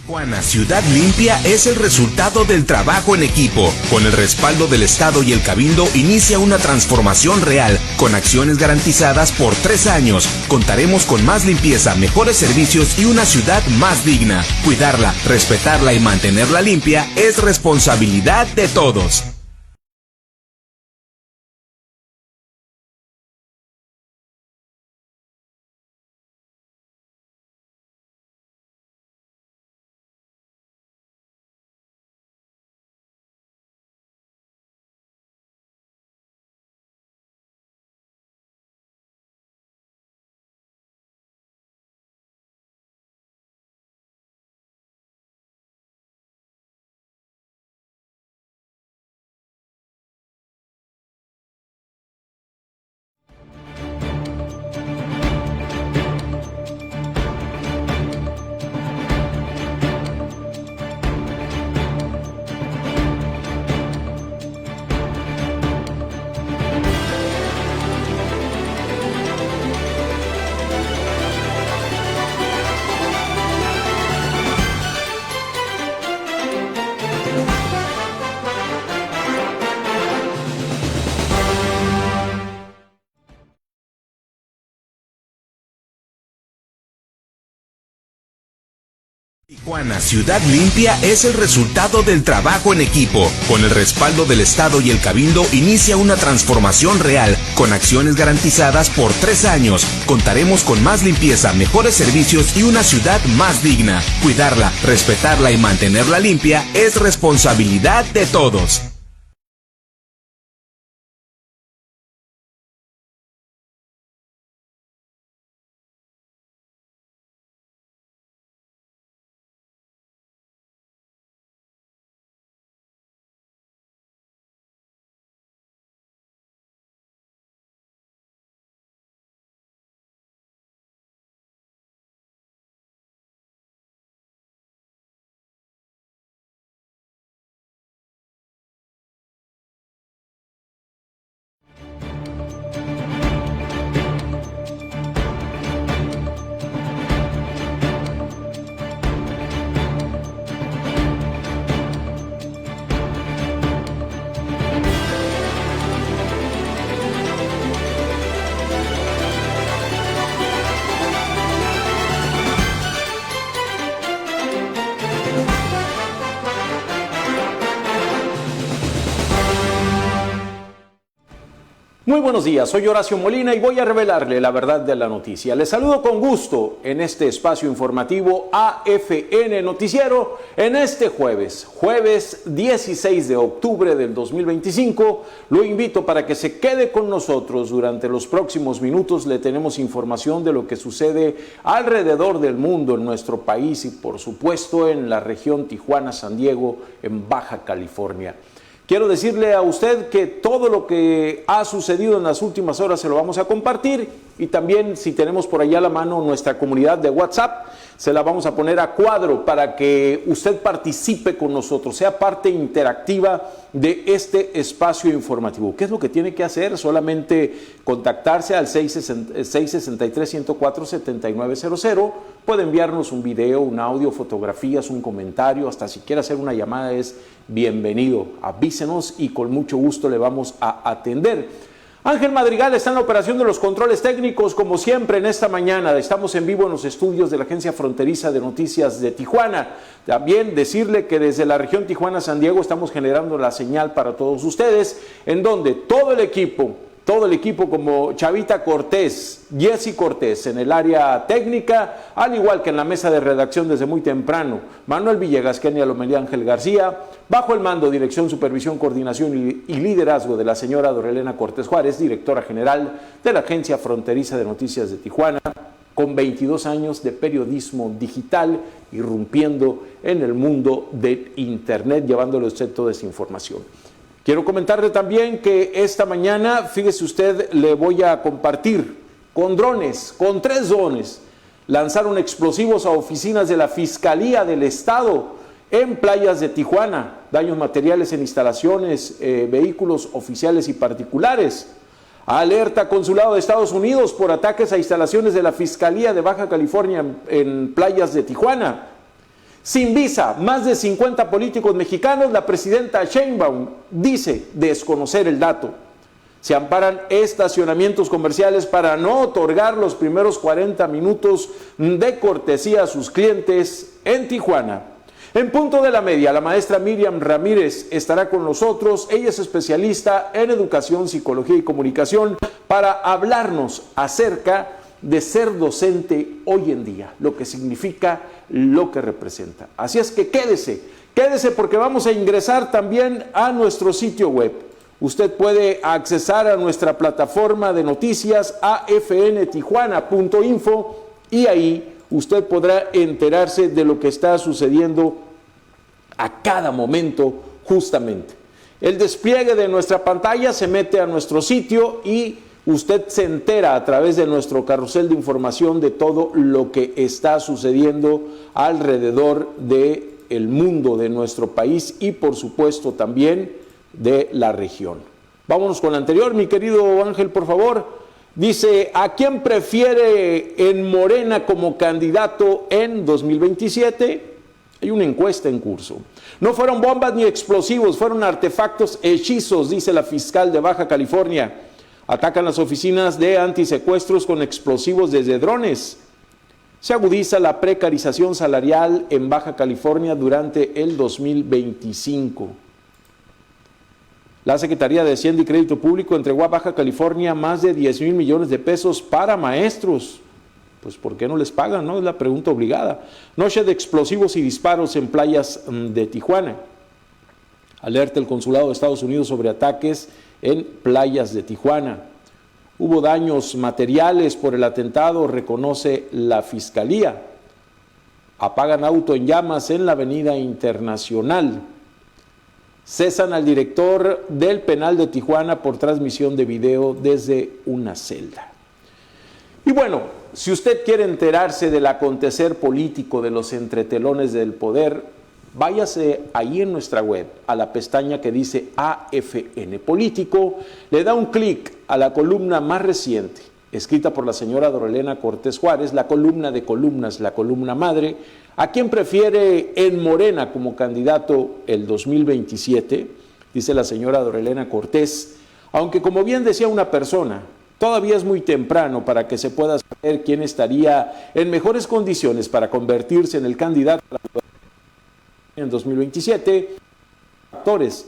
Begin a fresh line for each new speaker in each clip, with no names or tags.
Tijuana Ciudad Limpia es el resultado del trabajo en equipo. Con el respaldo del Estado y el Cabildo inicia una transformación real, con acciones garantizadas por 3 años. Contaremos con más limpieza, mejores servicios y una ciudad más digna. Cuidarla, respetarla y mantenerla limpia es responsabilidad de todos. Tijuana Ciudad Limpia es el resultado del trabajo en equipo. Con el respaldo del Estado y el Cabildo inicia una transformación real, con acciones garantizadas por 3 años. Contaremos con más limpieza, mejores servicios y una ciudad más digna. Cuidarla, respetarla y mantenerla limpia es responsabilidad de todos.
Muy buenos días, soy Horacio Molina y voy a revelarle la verdad de la noticia. Les saludo con gusto en este espacio informativo AFN Noticiero en este jueves 16 de octubre del 2025. Lo invito para que se quede con nosotros durante los próximos minutos. Le tenemos información de lo que sucede alrededor del mundo, en nuestro país y por supuesto en la región Tijuana-San Diego, en Baja California. Quiero decirle a usted que todo lo que ha sucedido en las últimas horas se lo vamos a compartir y también si tenemos por allá a la mano nuestra comunidad de WhatsApp, se la vamos a poner a cuadro para que usted participe con nosotros, sea parte interactiva de este espacio informativo. ¿Qué es lo que tiene que hacer? Solamente contactarse al 663-104-7900. Puede enviarnos un video, un audio, fotografías, un comentario, hasta si quiere hacer una llamada es bienvenido. Avísenos y con mucho gusto le vamos a atender. Ángel Madrigal está en la operación de los controles técnicos, como siempre en esta mañana. Estamos en vivo en los estudios de la Agencia Fronteriza de Noticias de Tijuana. También decirle que desde la región Tijuana-San Diego estamos generando la señal para todos ustedes, en donde todo el equipo como Chavita Cortés, Jessy Cortés en el área técnica, al igual que en la mesa de redacción desde muy temprano, Manuel Villegas, Kenia Lomelí, Ángel García, bajo el mando, dirección, supervisión, coordinación y liderazgo de la señora Dorelena Cortés Juárez, directora general de la Agencia Fronteriza de Noticias de Tijuana, con 22 años de periodismo digital, irrumpiendo en el mundo de Internet, llevándole a usted toda esta información. Quiero comentarle también que esta mañana, fíjese usted, le voy a compartir con drones, con 3 drones, lanzaron explosivos a oficinas de la Fiscalía del Estado en playas de Tijuana, daños materiales en instalaciones, vehículos oficiales y particulares. Alerta Consulado de Estados Unidos por ataques a instalaciones de la Fiscalía de Baja California en playas de Tijuana. Sin visa, más de 50 políticos mexicanos. La presidenta Sheinbaum dice desconocer el dato. Se amparan estacionamientos comerciales para no otorgar los primeros 40 minutos de cortesía a sus clientes en Tijuana. En punto de la media, la maestra Miriam Ramírez estará con nosotros. Ella es especialista en educación, psicología y comunicación para hablarnos acerca de ser docente hoy en día, lo que significa, lo que representa. Así es que quédese porque vamos a ingresar también a nuestro sitio web. Usted puede accesar a nuestra plataforma de noticias afntijuana.info y ahí usted podrá enterarse de lo que está sucediendo a cada momento justamente. El despliegue de nuestra pantalla se mete a nuestro sitio y usted se entera a través de nuestro carrusel de información de todo lo que está sucediendo alrededor del mundo, de nuestro país y por supuesto también de la región. Vámonos con la anterior, mi querido Ángel, por favor. Dice, ¿a quién prefiere en Morena como candidato en 2027? Hay una encuesta en curso. No fueron bombas ni explosivos, fueron artefactos hechizos, dice la fiscal de Baja California. Atacan las oficinas de antisecuestros con explosivos desde drones. Se agudiza la precarización salarial en Baja California durante el 2025. La Secretaría de Hacienda y Crédito Público entregó a Baja California más de 10,000 millones de pesos para maestros. Pues ¿por qué no les pagan? ¿No? Es la pregunta obligada. Noche de explosivos y disparos en playas de Tijuana. Alerta el Consulado de Estados Unidos sobre ataques en playas de Tijuana. Hubo daños materiales por el atentado, reconoce la Fiscalía. Apagan auto en llamas en la Avenida Internacional. Cesan al director del penal de Tijuana por transmisión de video desde una celda. Y bueno, si usted quiere enterarse del acontecer político de los entretelones del poder, váyase ahí en nuestra web, a la pestaña que dice AFN Político, le da un clic a la columna más reciente, escrita por la señora Dorelena Cortés Juárez, la columna de columnas, la columna madre. ¿A quién prefiere en Morena como candidato el 2027? Dice la señora Dorelena Cortés, aunque como bien decía una persona, todavía es muy temprano para que se pueda saber quién estaría en mejores condiciones para convertirse en el candidato en 2027. Factores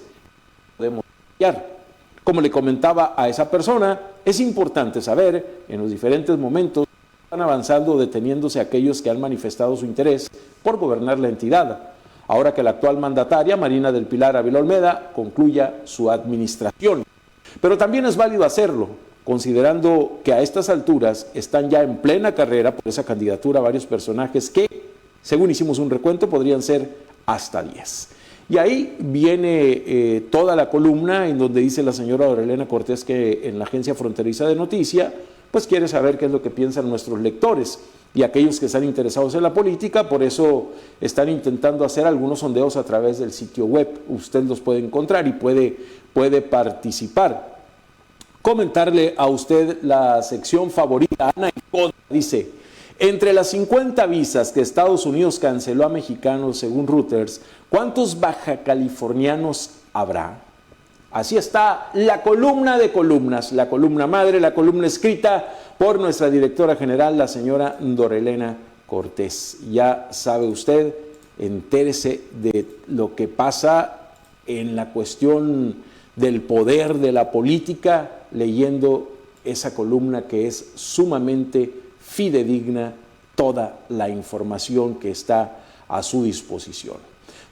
podemos cambiar. Como le comentaba a esa persona, es importante saber en los diferentes momentos que están avanzando, deteniéndose aquellos que han manifestado su interés por gobernar la entidad, ahora que la actual mandataria, Marina del Pilar Ávila Olmeda, concluya su administración. Pero también es válido hacerlo, considerando que a estas alturas están ya en plena carrera por esa candidatura varios personajes que, según hicimos un recuento, podrían ser hasta 10. Y ahí viene toda la columna en donde dice la señora Dorelena Cortés que en la Agencia Fronteriza de Noticia, pues quiere saber qué es lo que piensan nuestros lectores y aquellos que están interesados en la política. Por eso están intentando hacer algunos sondeos a través del sitio web. Usted los puede encontrar y puede participar. Comentarle a usted la sección favorita. Ana Icoda dice, entre las 50 visas que Estados Unidos canceló a mexicanos según Reuters, ¿cuántos bajacalifornianos habrá? Así está la columna de columnas, la columna madre, la columna escrita por nuestra directora general, la señora Dorelena Cortés. Ya sabe usted, entérese de lo que pasa en la cuestión del poder de la política, leyendo esa columna que es sumamente fidedigna, toda la información que está a su disposición.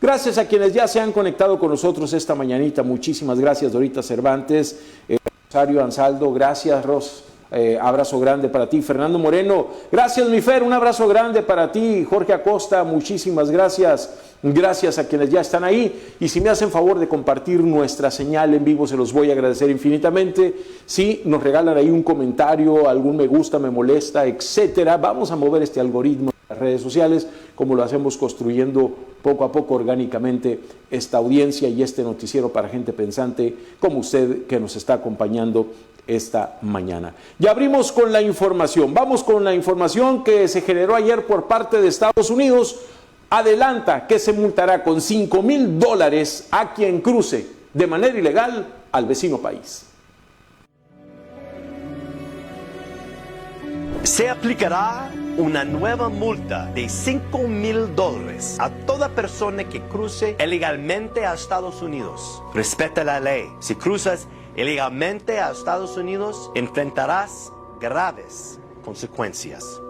Gracias a quienes ya se han conectado con nosotros esta mañanita. Muchísimas gracias, Dorita Cervantes, Rosario Ansaldo, gracias, Ros. Abrazo grande para ti. Fernando Moreno, gracias, mi Fer, un abrazo grande para ti. Jorge Acosta, muchísimas gracias. Gracias a quienes ya están ahí. Y si me hacen favor de compartir nuestra señal en vivo, se los voy a agradecer infinitamente. Si nos regalan ahí un comentario, algún me gusta, me molesta, etcétera, vamos a mover este algoritmo en las redes sociales, como lo hacemos construyendo poco a poco orgánicamente esta audiencia y este noticiero para gente pensante como usted que nos está acompañando esta mañana. Ya abrimos con la información. Vamos con la información que se generó ayer por parte de Estados Unidos. adelanta que se multará con $5,000 a quien cruce de manera ilegal al vecino país.
Se aplicará una nueva multa de $5,000 a toda persona que cruce ilegalmente a Estados Unidos. Respeta la ley. Si cruzas ilegalmente a Estados Unidos, enfrentarás graves consecuencias.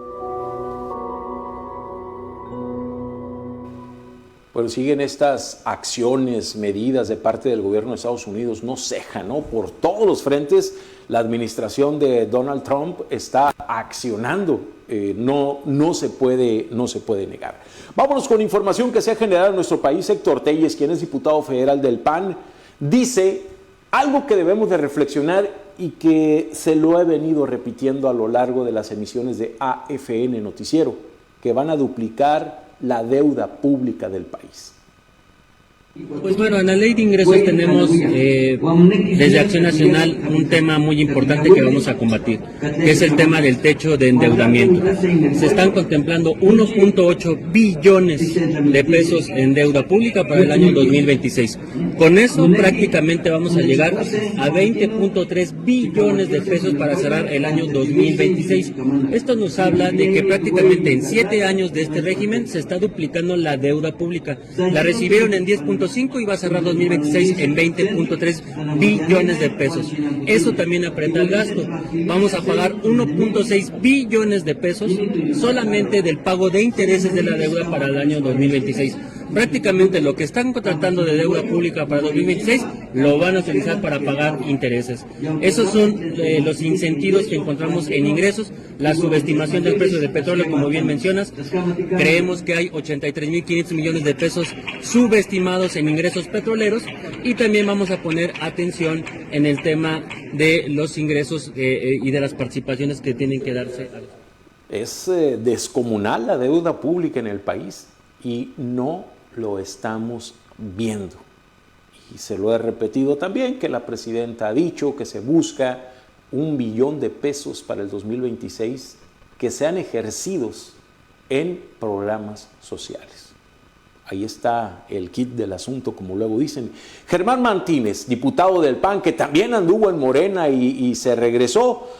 Bueno, siguen estas acciones, medidas de parte del gobierno de Estados Unidos, no cejan, ¿no? Por todos los frentes, la administración de Donald Trump está accionando, no se puede negar. Vámonos con información que se ha generado en nuestro país. Héctor Telles, quien es diputado federal del PAN, dice algo que debemos de reflexionar y que se lo he venido repitiendo a lo largo de las emisiones de AFN Noticiero, que van a duplicar la deuda pública del país.
Pues bueno, en la ley de ingresos tenemos desde Acción Nacional un tema muy importante que vamos a combatir, que es el tema del techo de endeudamiento. Se están contemplando 1.8 billones de pesos en deuda pública para el año 2026. Con eso prácticamente vamos a llegar a 20.3 billones de pesos para cerrar el año 2026. Esto nos habla de que prácticamente en 7 años de este régimen se está duplicando la deuda pública. La recibieron en 10.5 y va a cerrar 2026 en 20.3 billones de pesos. Eso también aprieta el gasto. Vamos a pagar 1.6 billones de pesos solamente del pago de intereses de la deuda para el año 2026. Prácticamente lo que están contratando de deuda pública para 2026 lo van a utilizar para pagar intereses. Esos son los incentivos que encontramos en ingresos. La subestimación del precio del petróleo, como bien mencionas, creemos que hay 83.500 millones de pesos subestimados en ingresos petroleros, y también vamos a poner atención en el tema de los ingresos y de las participaciones que tienen que darse.
Es descomunal la deuda pública en el país y no lo estamos viendo. Y se lo he repetido también, que la presidenta ha dicho que se busca 1 billón de pesos para el 2026 que sean ejercidos en programas sociales. Ahí está el kit del asunto, como luego dicen. Germán Martínez, diputado del PAN, que también anduvo en Morena y se regresó,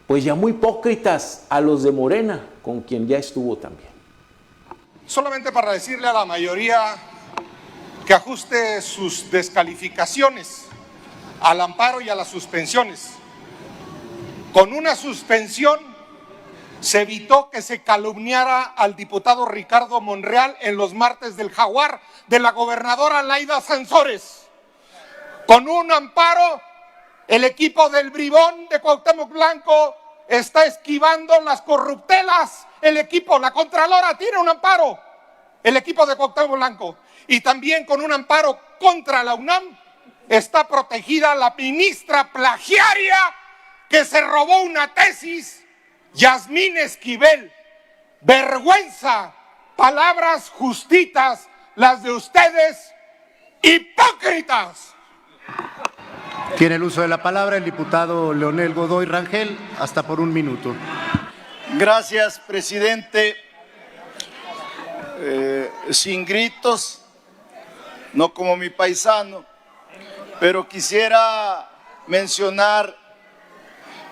pues llamó hipócritas a los de Morena, con quien ya estuvo también.
Solamente para decirle a la mayoría que ajuste sus descalificaciones al amparo y a las suspensiones. Con una suspensión se evitó que se calumniara al diputado Ricardo Monreal en los martes del Jaguar de la gobernadora Laida Sansores. Con un amparo, el equipo del bribón de Cuauhtémoc Blanco está esquivando las corruptelas. El equipo, la Contralora, tiene un amparo, el equipo de Cuauhtémoc Blanco. Y también con un amparo contra la UNAM está protegida la ministra plagiaria que se robó una tesis, Yasmín Esquivel. Vergüenza, palabras justitas las de ustedes, hipócritas.
Tiene el uso de la palabra el diputado Leonel Godoy Rangel, hasta por 1 minuto.
Gracias, presidente. Sin gritos, no como mi paisano, pero quisiera mencionar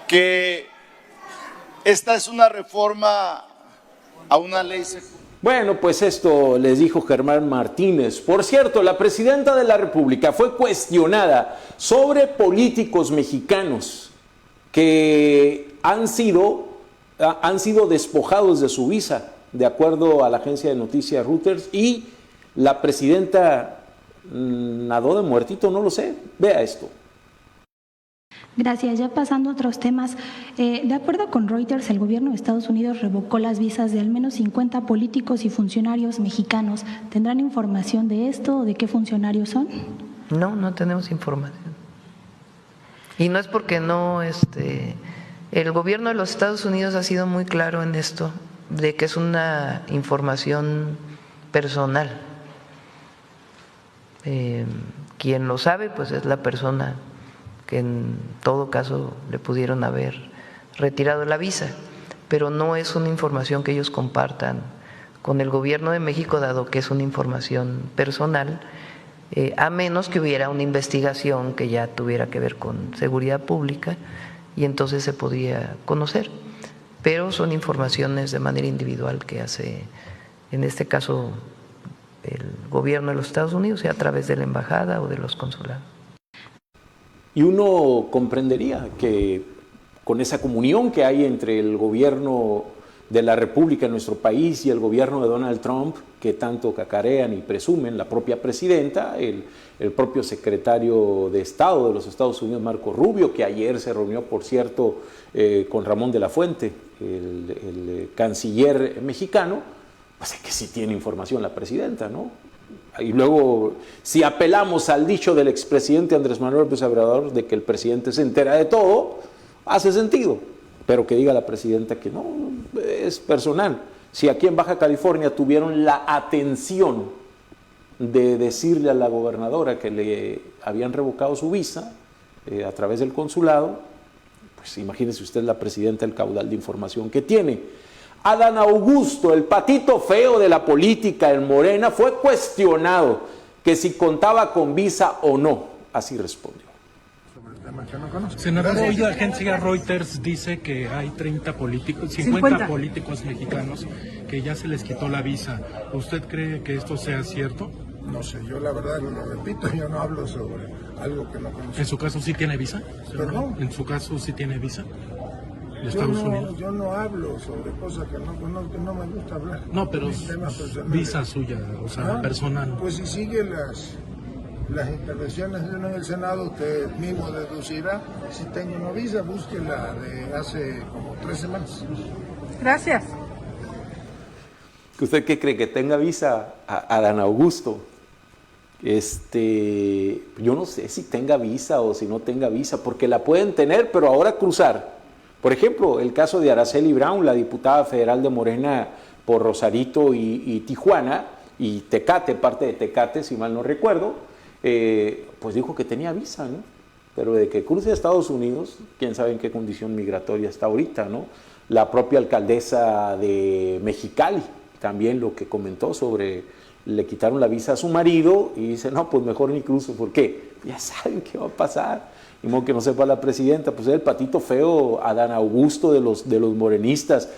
que esta es una reforma a una ley.
Bueno, pues esto les dijo Germán Martínez. Por cierto, la presidenta de la República fue cuestionada sobre políticos mexicanos que han sido despojados de su visa, de acuerdo a la agencia de noticias Reuters, y la presidenta nadó de muertito, no lo sé. Vea esto.
Gracias. Ya pasando a otros temas, de acuerdo con Reuters, el gobierno de Estados Unidos revocó las visas de al menos 50 políticos y funcionarios mexicanos. ¿Tendrán información de esto o de qué funcionarios son?
No, no tenemos información. Y no es porque no, el gobierno de los Estados Unidos ha sido muy claro en esto, de que es una información personal. Quien lo sabe, pues es la persona que en todo caso le pudieron haber retirado la visa, pero no es una información que ellos compartan con el gobierno de México, dado que es una información personal, a menos que hubiera una investigación que ya tuviera que ver con seguridad pública y entonces se podría conocer. Pero son informaciones de manera individual que hace, en este caso, el gobierno de los Estados Unidos, sea a través de la embajada o de los consulados.
Y uno comprendería que con esa comunión que hay entre el gobierno de la República en nuestro país y el gobierno de Donald Trump, que tanto cacarean y presumen, la propia presidenta, el propio secretario de Estado de los Estados Unidos, Marco Rubio, que ayer se reunió, por cierto, con Ramón de la Fuente, el canciller mexicano, pues es que sí tiene información la presidenta, ¿no? Y luego, si apelamos al dicho del expresidente Andrés Manuel López Obrador de que el presidente se entera de todo, hace sentido, pero que diga la presidenta que no, es personal. Si aquí en Baja California tuvieron la atención de decirle a la gobernadora que le habían revocado su visa a través del consulado, pues imagínese usted la presidenta el caudal de información que tiene. Adán Augusto, el patito feo de la política en Morena, fue cuestionado que si contaba con visa o no. Así respondió.
Senador, hoy la agencia Reuters dice que hay 50 políticos mexicanos que ya se les quitó la visa. ¿Usted cree que esto sea cierto?
No sé, yo la verdad lo repito, yo no hablo sobre algo que no conozco.
¿En su caso sí tiene visa?
¿Perdón?
¿En su caso sí tiene visa? ¿De Estados Unidos?
Yo no hablo sobre cosas que no conozco, no me gusta hablar.
No, pero visa suya, o sea, personal.
Pues si sigue las intervenciones de uno en el Senado, usted mismo deducirá. Si tengo una visa, búsquela de hace como 3 semanas.
Gracias.
¿Usted qué cree? ¿Que tenga visa a Adán Augusto? Yo no sé si tenga visa o si no tenga visa, porque la pueden tener, pero ahora cruzar. Por ejemplo, el caso de Araceli Brown, la diputada federal de Morena por Rosarito y Tijuana, y Tecate, parte de Tecate, si mal no recuerdo, pues dijo que tenía visa, ¿no? Pero de que cruce a Estados Unidos, quién sabe en qué condición migratoria está ahorita, ¿no? La propia alcaldesa de Mexicali, también lo que comentó sobre, le quitaron la visa a su marido y dice, no, pues mejor ni cruzo, ¿por qué? Ya saben qué va a pasar. Y modo que no sepa la presidenta, pues es el patito feo Adán Augusto de los morenistas.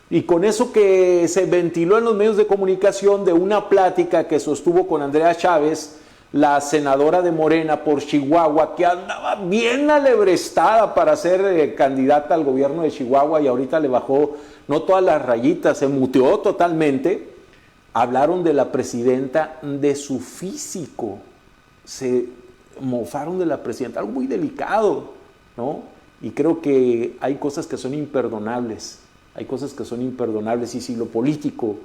Y con eso que se ventiló en los medios de comunicación de una plática que sostuvo con Andrea Chávez, la senadora de Morena por Chihuahua, que andaba bien alebrestada para ser candidata al gobierno de Chihuahua y ahorita le bajó, no todas las rayitas, se muteó totalmente. Hablaron de la presidenta, de su físico, se mofaron de la presidenta, algo muy delicado, ¿no? Y creo que hay cosas que son imperdonables, y si lo político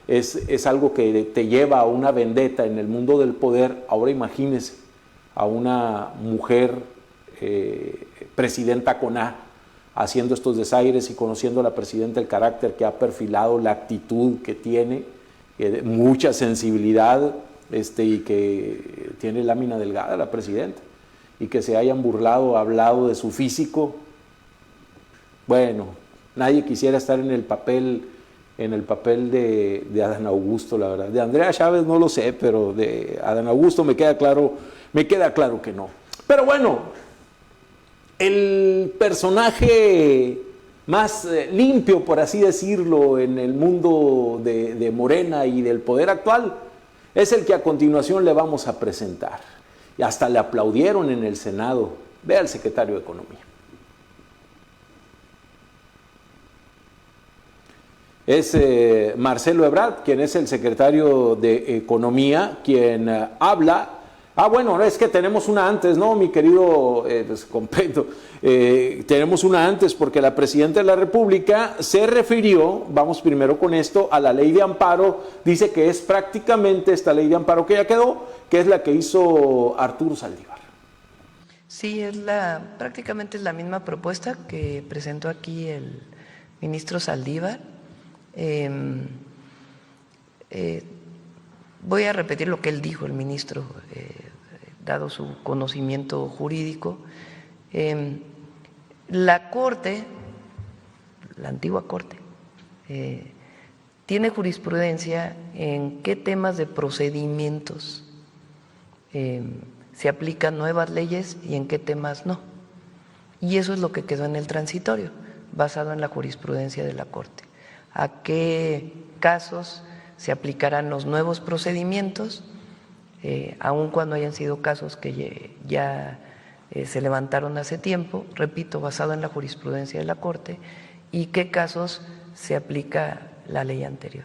es algo que te lleva a una vendetta en el mundo del poder, ahora imagínese a una mujer presidenta con A, haciendo estos desaires y conociendo a la presidenta el carácter que ha perfilado, la actitud que tiene, mucha sensibilidad, y que tiene lámina delgada la presidenta, y que se hayan hablado de su físico. Bueno, nadie quisiera estar en el papel de Adán Augusto, la verdad. De Andrea Chávez no lo sé, pero de Adán Augusto me queda claro que no. Pero bueno, el personaje más limpio, por así decirlo, en el mundo de Morena y del poder actual, es el que a continuación le vamos a presentar. Y hasta le aplaudieron en el Senado. Ve al secretario de Economía. Es Marcelo Ebrard, quien es el secretario de Economía, quien habla. Bueno, es que tenemos una antes, ¿no, mi querido completo? Tenemos una antes porque la Presidenta de la República se refirió, vamos primero con esto, a la ley de amparo. Dice que es prácticamente esta ley de amparo que ya quedó, que es la que hizo Arturo Saldívar.
Sí, prácticamente es la misma propuesta que presentó aquí el ministro Saldívar. Voy a repetir lo que él dijo, el ministro, dado su conocimiento jurídico. La Corte, la antigua Corte, tiene jurisprudencia en qué temas de procedimientos se aplican nuevas leyes y en qué temas no. Y eso es lo que quedó en el transitorio, basado en la jurisprudencia de la Corte. ¿A qué casos se aplicarán los nuevos procedimientos, aun cuando hayan sido casos que ya se levantaron hace tiempo, repito, basado en la jurisprudencia de la Corte, y qué casos se aplica la ley anterior?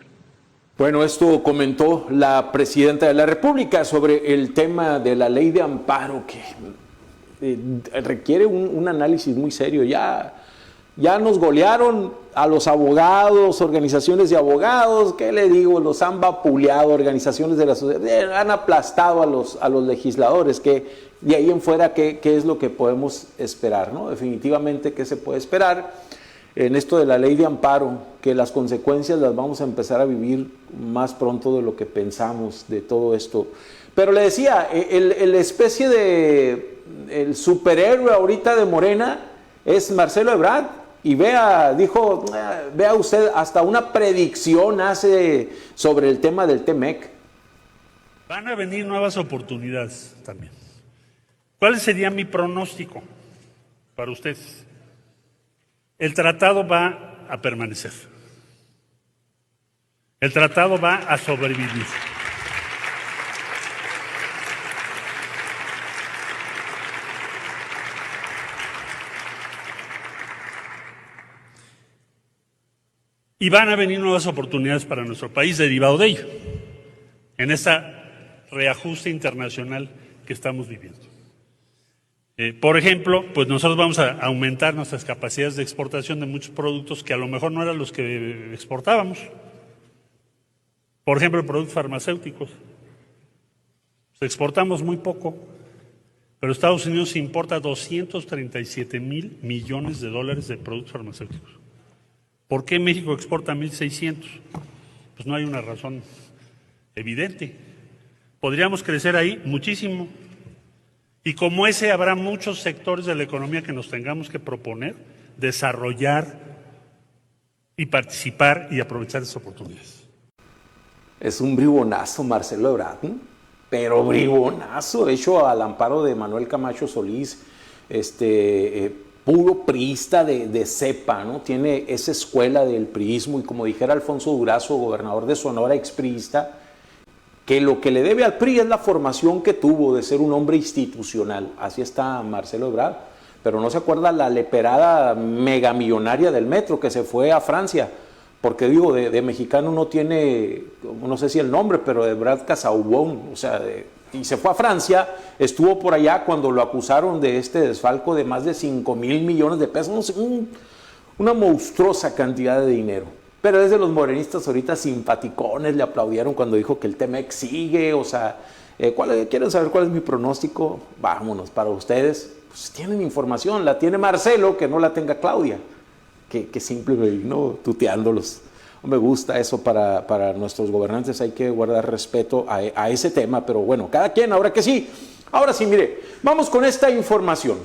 Bueno, esto comentó la presidenta de la República sobre el tema de la ley de amparo, que requiere un análisis muy serio. Ya nos golearon a los abogados, organizaciones de abogados, ¿qué le digo? Los han vapuleado, organizaciones de la sociedad, han aplastado a los legisladores, que de ahí en fuera, ¿qué es lo que podemos esperar, ¿no? Definitivamente, ¿qué se puede esperar en esto de la ley de amparo? Que las consecuencias las vamos a empezar a vivir más pronto de lo que pensamos de todo esto. Pero le decía, el especie de el superhéroe ahorita de Morena es Marcelo Ebrard. Y vea usted, hasta una predicción hace sobre el tema del TEMEC.
Van a venir nuevas oportunidades también. ¿Cuál sería mi pronóstico para ustedes? El tratado va a permanecer. El tratado va a sobrevivir. Y van a venir nuevas oportunidades para nuestro país derivado de ello, en este reajuste internacional que estamos viviendo. Por ejemplo, pues nosotros vamos a aumentar nuestras capacidades de exportación de muchos productos que a lo mejor no eran los que exportábamos. Por ejemplo, productos farmacéuticos. Pues exportamos muy poco, pero Estados Unidos importa 237,000 millones de dólares de productos farmacéuticos. ¿Por qué México exporta 1,600? Pues no hay una razón evidente. Podríamos crecer ahí muchísimo. Y como ese habrá muchos sectores de la economía que nos tengamos que proponer, desarrollar y participar y aprovechar esas oportunidades.
Es un bribonazo Marcelo Ebrard, ¿no? Pero bribonazo, hecho al amparo de Manuel Camacho Solís, puro priista de cepa, ¿no? Tiene esa escuela del priismo, y como dijera Alfonso Durazo, gobernador de Sonora, expriista, que lo que le debe al PRI es la formación que tuvo de ser un hombre institucional. Así está Marcelo Ebrard, pero no se acuerda la leperada megamillonaria del metro que se fue a Francia, porque digo, de mexicano no tiene, no sé si el nombre, pero de Ebrard Casaubon, o sea, y se fue a Francia, estuvo por allá cuando lo acusaron de este desfalco de más de 5,000 millones de pesos, no sé, una monstruosa cantidad de dinero. Pero desde los morenistas ahorita simpaticones le aplaudieron cuando dijo que el TEMEC sigue, o sea, ¿quieren saber cuál es mi pronóstico? Vámonos, para ustedes, pues tienen información, la tiene Marcelo, que no la tenga Claudia, que simple, ¿no? Tuteándolos. Me gusta eso para nuestros gobernantes, hay que guardar respeto a ese tema, pero bueno, cada quien, ahora que sí. Ahora sí, mire, vamos con esta información.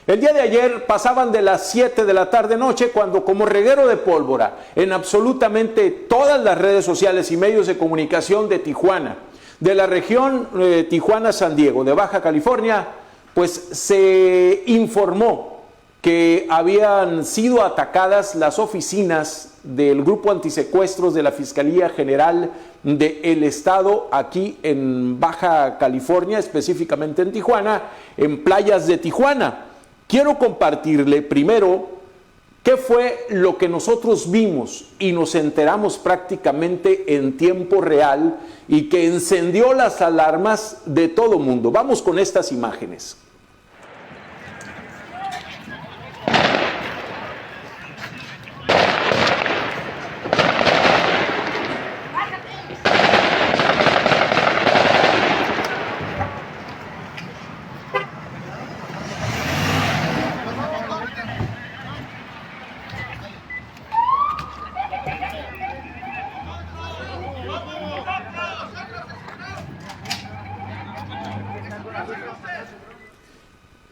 El día de ayer pasaban de las 7 de la tarde-noche cuando, como reguero de pólvora en absolutamente todas las redes sociales y medios de comunicación de Tijuana, de la región Tijuana-San Diego, de Baja California, pues se informó que habían sido atacadas las oficinas del Grupo Antisecuestros de la Fiscalía General del Estado aquí en Baja California, específicamente en Tijuana, en playas de Tijuana. Quiero compartirle primero qué fue lo que nosotros vimos y nos enteramos prácticamente en tiempo real y que encendió las alarmas de todo mundo. Vamos con estas imágenes.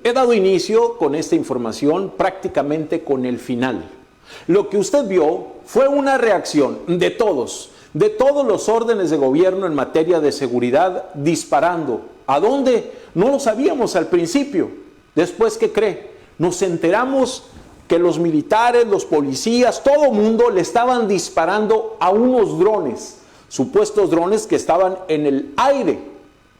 He dado inicio con esta información prácticamente con el final. Lo que usted vio fue una reacción de todos, de todos los órdenes de gobierno en materia de seguridad disparando. ¿A dónde? No lo sabíamos al principio. Después, ¿qué cree? Nos enteramos que los militares, los policías, todo el mundo le estaban disparando a unos drones, supuestos drones que estaban en el aire,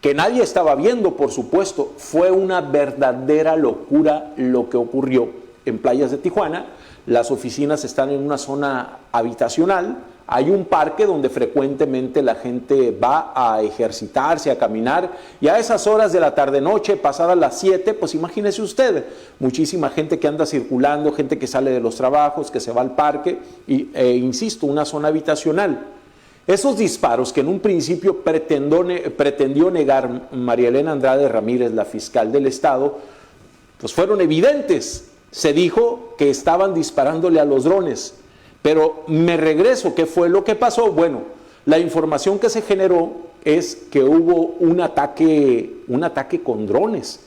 que nadie estaba viendo, por supuesto. Fue una verdadera locura lo que ocurrió en playas de Tijuana. Las oficinas están en una zona habitacional, hay un parque donde frecuentemente la gente va a ejercitarse, a caminar, y a esas horas de la tarde-noche, pasadas las 7, pues imagínese usted, muchísima gente que anda circulando, gente que sale de los trabajos, que se va al parque, insisto, una zona habitacional. Esos disparos que en un principio pretendió negar María Elena Andrade Ramírez, la fiscal del Estado, pues fueron evidentes. Se dijo que estaban disparándole a los drones, pero me regreso, ¿qué fue lo que pasó? Bueno, la información que se generó es que hubo un ataque con drones,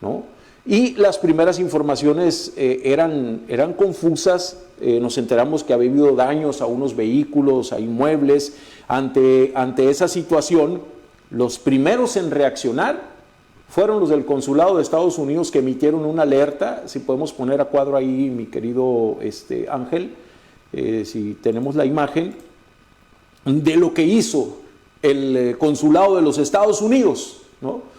¿no? Y las primeras informaciones eran confusas. Nos enteramos que había habido daños a unos vehículos, a inmuebles. Ante esa situación, los primeros en reaccionar fueron los del Consulado de Estados Unidos, que emitieron una alerta. Si podemos poner a cuadro ahí, mi querido Ángel, si tenemos la imagen, de lo que hizo el Consulado de los Estados Unidos, ¿no?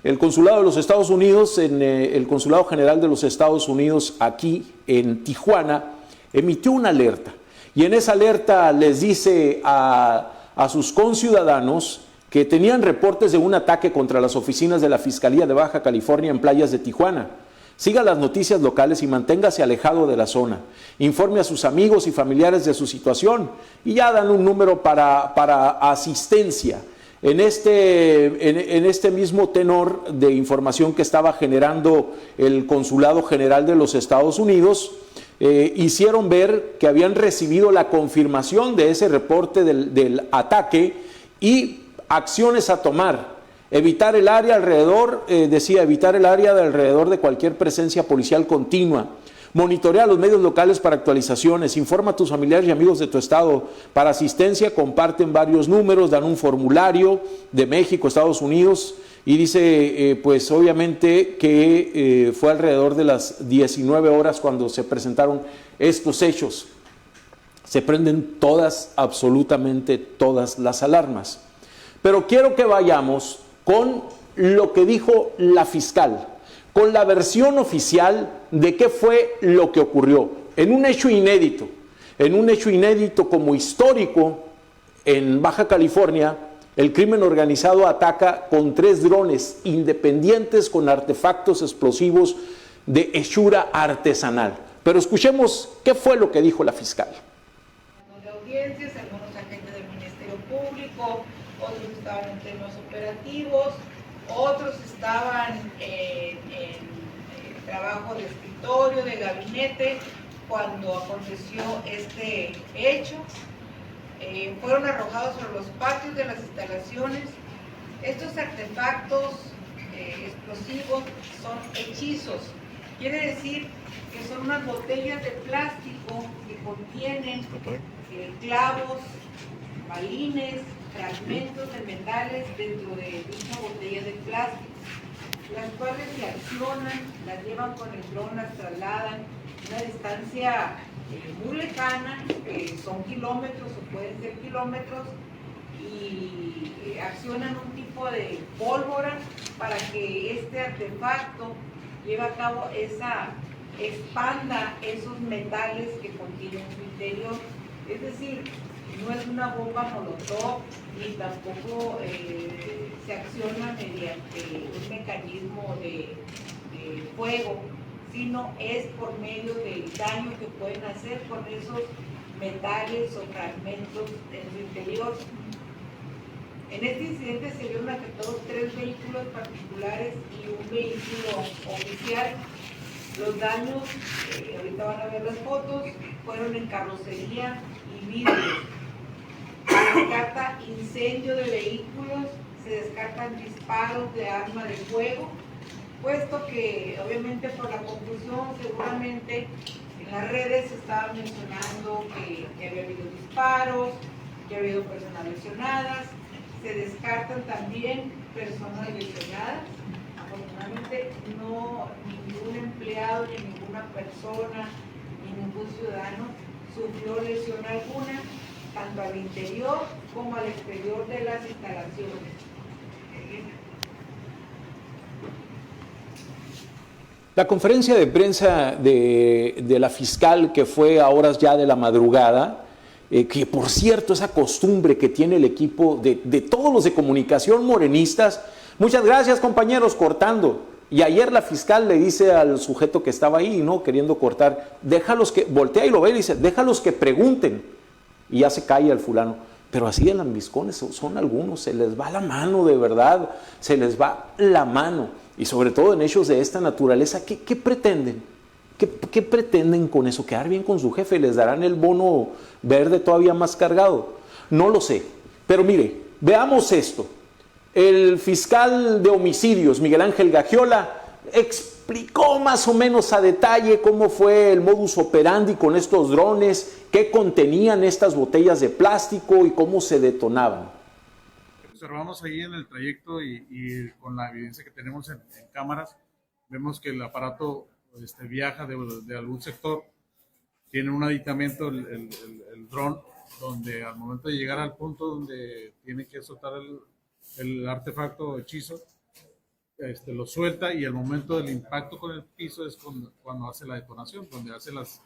El Consulado de los Estados Unidos, el Consulado General de los Estados Unidos aquí en Tijuana, emitió una alerta. Y en esa alerta les dice a sus conciudadanos que tenían reportes de un ataque contra las oficinas de la Fiscalía de Baja California en playas de Tijuana. Siga las noticias locales y manténgase alejado de la zona. Informe a sus amigos y familiares de su situación y ya dan un número para asistencia. En este mismo tenor de información que estaba generando el Consulado General de los Estados Unidos, hicieron ver que habían recibido la confirmación de ese reporte del ataque y acciones a tomar. Evitar el área alrededor, evitar el área de alrededor de cualquier presencia policial continua. Monitorea los medios locales para actualizaciones. Informa a tus familiares y amigos de tu estado. Para asistencia comparten varios números, dan un formulario de México, Estados Unidos, y dice, pues obviamente que fue alrededor de las 19 horas cuando se presentaron estos hechos. Se prenden todas, absolutamente todas las alarmas. Pero quiero que vayamos con lo que dijo la fiscal, con la versión oficial de qué fue lo que ocurrió, en un hecho inédito como histórico. En Baja California, el crimen organizado ataca con 3 drones independientes con artefactos explosivos de hechura artesanal. Pero escuchemos qué fue lo que dijo la fiscal.
De audiencias, algunos agentes del Ministerio Público, otros estaban en temas operativos, otros estaban en trabajo de escritorio, de gabinete, cuando aconteció este hecho. Fueron arrojados sobre los patios de las instalaciones. Estos artefactos explosivos son hechizos. Quiere decir que son unas botellas de plástico que contienen clavos, balines, fragmentos de metales dentro de una botella de plástico, las cuales se accionan, las llevan con el dron, las trasladan a una distancia muy lejana, que son kilómetros o pueden ser kilómetros, y accionan un tipo de pólvora para que este artefacto lleve a cabo expanda esos metales que contienen en su interior. Es decir, no es una bomba molotov, ni tampoco se acciona mediante un mecanismo de fuego, sino es por medio del daño que pueden hacer con esos metales o fragmentos en su interior. En este incidente se vieron afectados 3 vehículos particulares y un vehículo oficial. Los daños, ahorita van a ver las fotos, fueron en carrocería y vidrios. Se descarta incendio de vehículos, se descartan disparos de arma de fuego, puesto que obviamente por la confusión seguramente en las redes se estaba mencionando que había habido disparos, que ha habido personas lesionadas. Se descartan también personas lesionadas. Afortunadamente no ningún empleado, ni ninguna persona, ni ningún ciudadano sufrió lesión alguna, tanto al interior como al exterior de las instalaciones.
La conferencia de prensa de la fiscal, que fue a horas ya de la madrugada, que por cierto, esa costumbre que tiene el equipo de todos los de comunicación morenistas, muchas gracias compañeros, cortando. Y ayer la fiscal le dice al sujeto que estaba ahí, ¿no?, queriendo cortar, déjalos que, voltea y lo ve y dice, déjalos que pregunten. Y ya se calla el fulano. Pero así de lambiscones son algunos, se les va la mano de verdad, se les va la mano. Y sobre todo en hechos de esta naturaleza, ¿qué pretenden? ¿Qué pretenden con eso? ¿Quedar bien con su jefe? ¿Les darán el bono verde todavía más cargado? No lo sé. Pero mire, veamos esto. El fiscal de homicidios, Miguel Ángel Gagiola, explicó más o menos a detalle cómo fue el modus operandi con estos drones, qué contenían estas botellas de plástico y cómo se detonaban.
Observamos ahí en el trayecto y con la evidencia que tenemos en cámaras, vemos que el aparato viaja de algún sector, tiene un aditamento, el dron, donde al momento de llegar al punto donde tiene que soltar el artefacto o hechizo, lo suelta, y al momento del impacto con el piso es cuando hace la detonación, donde hace las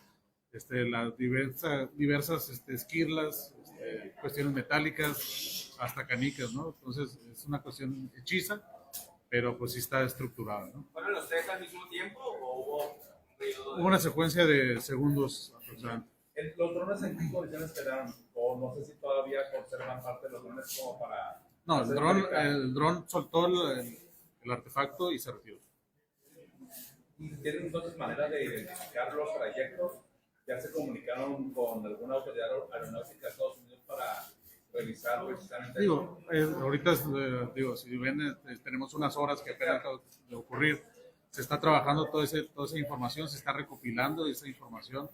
diversas esquirlas, cuestiones metálicas, hasta canicas, ¿no? Entonces es una cuestión hechiza, pero pues sí está estructurada, ¿no?
¿Fueron los tres al mismo tiempo o
hubo una secuencia de segundos aproximadamente?
¿Los drones en qué condiciones quedaron? O no sé si todavía conservan parte de los drones como para...
No, el dron soltó el artefacto y se retiró.
¿Tienen entonces manera de identificar los trayectos? ¿Ya se comunicaron con alguna autoridad aeronáutica de Estados Unidos para revisar precisamente
eso? Ahorita, si ven, tenemos unas horas que apenas acaba de ocurrir. Se está trabajando toda esa información, se está recopilando esa información.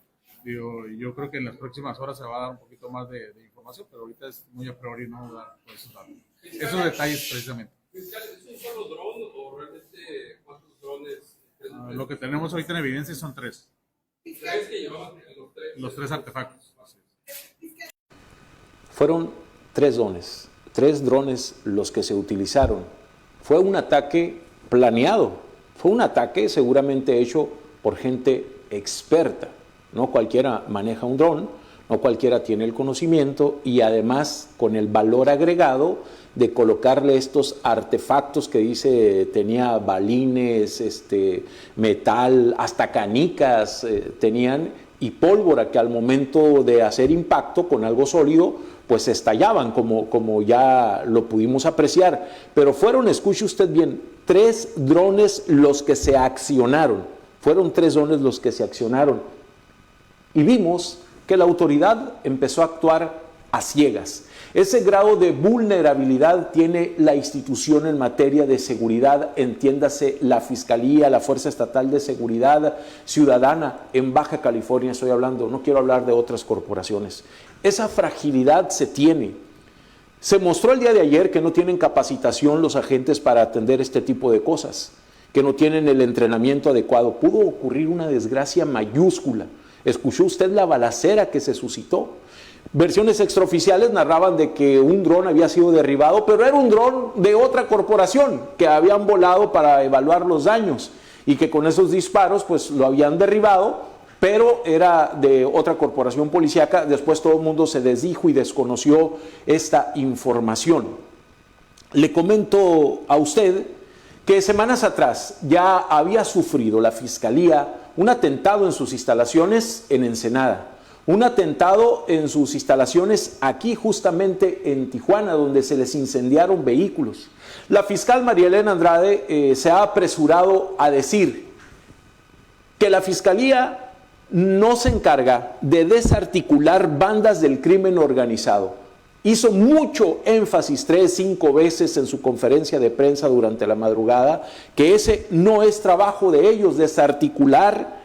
Yo creo que en las próximas horas se va a dar un poquito más de información, pero ahorita es muy a priori no dar esos detalles precisamente.
¿Es un solo dron o realmente cuántos drones?
Lo que tenemos ahorita en evidencia son tres.
¿Tres que llevaban
los tres artefactos?
Fueron tres drones los que se utilizaron. Fue un ataque planeado, fue un ataque seguramente hecho por gente experta. No cualquiera maneja un dron, no cualquiera tiene el conocimiento, y además con el valor agregado de colocarle estos artefactos que dice tenía balines, metal, hasta canicas tenían, y pólvora que al momento de hacer impacto con algo sólido pues estallaban, como ya lo pudimos apreciar. Pero fueron, escuche usted bien, 3 drones los que se accionaron. Fueron 3 drones los que se accionaron. Y vimos que la autoridad empezó a actuar a ciegas. Ese grado de vulnerabilidad tiene la institución en materia de seguridad, entiéndase la Fiscalía, la Fuerza Estatal de Seguridad Ciudadana en Baja California, estoy hablando, no quiero hablar de otras corporaciones. Esa fragilidad se tiene. Se mostró el día de ayer que no tienen capacitación los agentes para atender este tipo de cosas, que no tienen el entrenamiento adecuado. Pudo ocurrir una desgracia mayúscula. ¿Escuchó usted la balacera que se suscitó? Versiones extraoficiales narraban de que un dron había sido derribado, pero era un dron de otra corporación que habían volado para evaluar los daños y que con esos disparos pues lo habían derribado, pero era de otra corporación policíaca. Después todo el mundo se desdijo y desconoció esta información. Le comento a usted que semanas atrás ya había sufrido la Fiscalía un atentado en sus instalaciones en Ensenada. Un atentado en sus instalaciones aquí justamente en Tijuana, donde se les incendiaron vehículos. La fiscal María Elena Andrade se ha apresurado a decir que la Fiscalía no se encarga de desarticular bandas del crimen organizado. Hizo mucho énfasis 3-5 veces en su conferencia de prensa durante la madrugada que ese no es trabajo de ellos, desarticular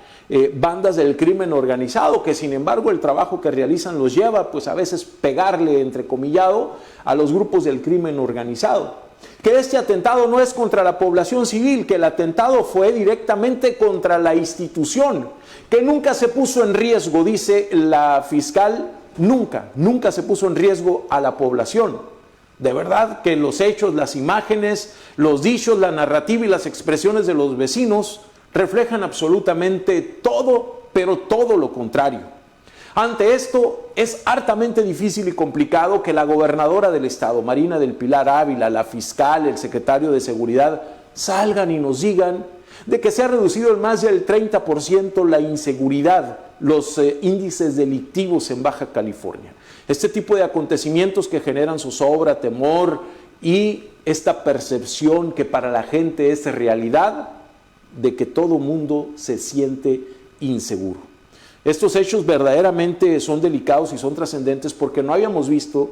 bandas del crimen organizado, que sin embargo el trabajo que realizan los lleva pues a veces pegarle, entrecomillado, a los grupos del crimen organizado. Que este atentado no es contra la población civil, que el atentado fue directamente contra la institución, que nunca se puso en riesgo, dice la fiscal, nunca se puso en riesgo a la población. De verdad que los hechos, las imágenes, los dichos, la narrativa y las expresiones de los vecinos reflejan absolutamente todo, pero todo lo contrario. Ante esto, es hartamente difícil y complicado que la gobernadora del estado, Marina del Pilar Ávila, la fiscal, el secretario de Seguridad, salgan y nos digan de que se ha reducido en más del 30% la inseguridad, los índices delictivos en Baja California. Este tipo de acontecimientos que generan zozobra, temor y esta percepción que para la gente es realidad de que todo mundo se siente inseguro. Estos hechos verdaderamente son delicados y son trascendentes porque no habíamos visto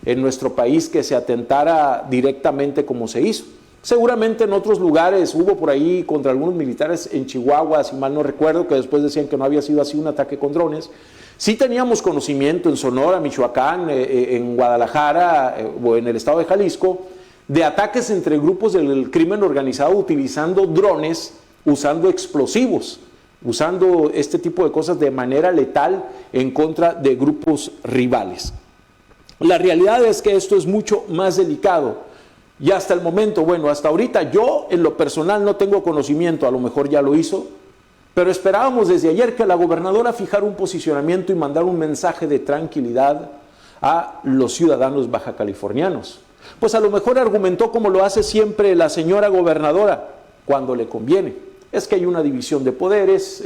en nuestro país que se atentara directamente como se hizo. Seguramente en otros lugares hubo por ahí contra algunos militares en Chihuahua, si mal no recuerdo, que después decían que no había sido así un ataque con drones. Sí teníamos conocimiento en Sonora, Michoacán, en Guadalajara o en el estado de Jalisco, de ataques entre grupos del crimen organizado utilizando drones, usando explosivos, usando este tipo de cosas de manera letal en contra de grupos rivales. La realidad es que esto es mucho más delicado y hasta el momento, bueno, hasta ahorita yo en lo personal no tengo conocimiento, a lo mejor ya lo hizo, pero esperábamos desde ayer que la gobernadora fijara un posicionamiento y mandara un mensaje de tranquilidad a los ciudadanos bajacalifornianos. Pues a lo mejor argumentó como lo hace siempre la señora gobernadora cuando le conviene. Es que hay una división de poderes,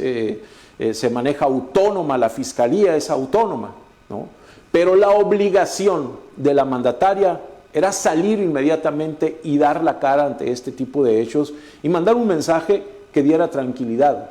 se maneja autónoma, la fiscalía es autónoma, ¿no? Pero la obligación de la mandataria era salir inmediatamente y dar la cara ante este tipo de hechos y mandar un mensaje que diera tranquilidad,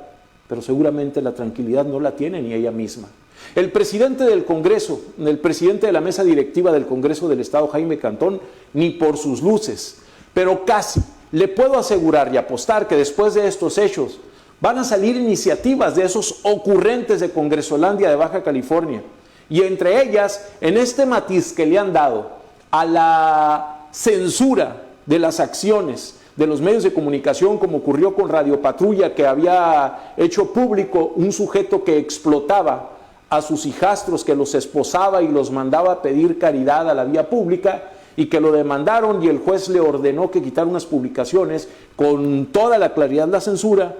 pero seguramente la tranquilidad no la tiene ni ella misma. El presidente del Congreso, el presidente de la mesa directiva del Congreso del Estado, Jaime Cantón, ni por sus luces, pero casi. Le puedo asegurar y apostar que después de estos hechos van a salir iniciativas de esos ocurrentes de Congresolandia de Baja California. Y entre ellas, en este matiz que le han dado a la censura de las acciones de los medios de comunicación, como ocurrió con Radio Patrulla, que había hecho público un sujeto que explotaba a sus hijastros, que los esposaba y los mandaba a pedir caridad a la vía pública, y que lo demandaron y el juez le ordenó que quitara unas publicaciones con toda la claridad la censura.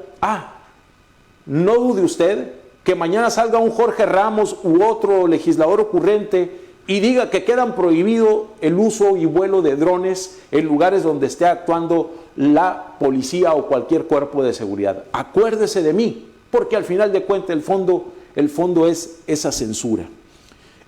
No dude usted que mañana salga un Jorge Ramos u otro legislador ocurrente y diga que quedan prohibido el uso y vuelo de drones en lugares donde esté actuando la policía o cualquier cuerpo de seguridad. Acuérdese de mí, porque al final de cuentas el fondo es esa censura.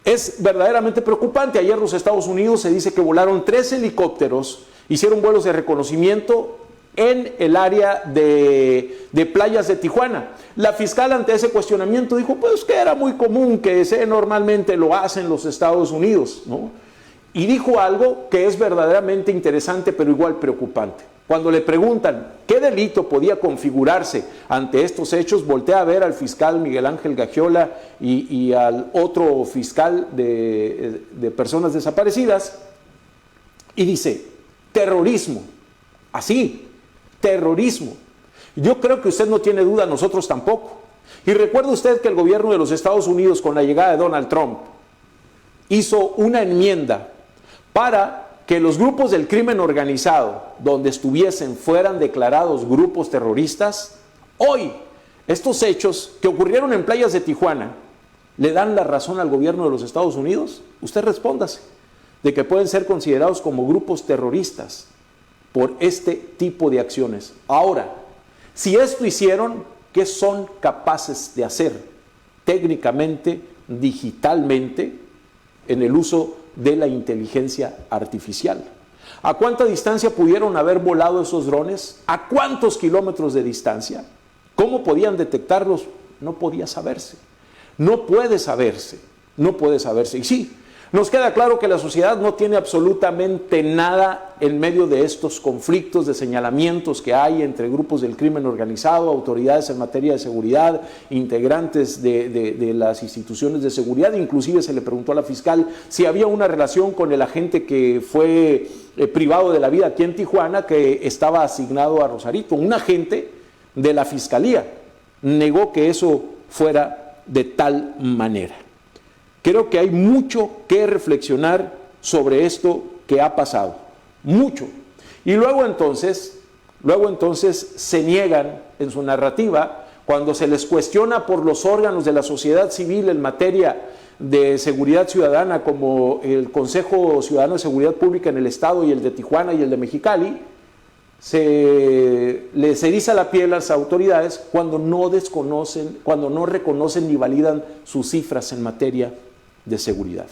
Es verdaderamente preocupante. Ayer los Estados Unidos se dice que volaron 3 helicópteros, hicieron vuelos de reconocimiento en el área de playas de Tijuana. La fiscal ante ese cuestionamiento dijo pues que era muy común, que normalmente lo hacen los Estados Unidos, ¿no? Y dijo algo que es verdaderamente interesante pero igual preocupante. Cuando le preguntan qué delito podía configurarse ante estos hechos, voltea a ver al fiscal Miguel Ángel Gagiola y al otro fiscal de personas desaparecidas y dice, terrorismo, así, terrorismo. Yo creo que usted no tiene duda, nosotros tampoco. Y recuerde usted que el gobierno de los Estados Unidos, con la llegada de Donald Trump, hizo una enmienda para que los grupos del crimen organizado, donde estuviesen, fueran declarados grupos terroristas. Hoy, estos hechos que ocurrieron en playas de Tijuana, ¿le dan la razón al gobierno de los Estados Unidos? Usted respóndase, de que pueden ser considerados como grupos terroristas por este tipo de acciones. Ahora, si esto hicieron, ¿qué son capaces de hacer técnicamente, digitalmente, en el uso de la inteligencia artificial? ¿A cuánta distancia pudieron haber volado esos drones? ¿A cuántos kilómetros de distancia? ¿Cómo podían detectarlos? No podía saberse. No puede saberse. No puede saberse. Y sí, Nos queda claro que la sociedad no tiene absolutamente nada en medio de estos conflictos, de señalamientos que hay entre grupos del crimen organizado, autoridades en materia de seguridad, integrantes de las instituciones de seguridad. Inclusive se le preguntó a la fiscal si había una relación con el agente que fue privado de la vida aquí en Tijuana, que estaba asignado a Rosarito. Un agente de la fiscalía negó que eso fuera de tal manera. Creo que hay mucho que reflexionar sobre esto que ha pasado, mucho. Y luego entonces se niegan en su narrativa cuando se les cuestiona por los órganos de la sociedad civil en materia de seguridad ciudadana, como el Consejo Ciudadano de Seguridad Pública en el Estado y el de Tijuana y el de Mexicali. Se les eriza la piel a las autoridades cuando no reconocen ni validan sus cifras en materia de seguridad.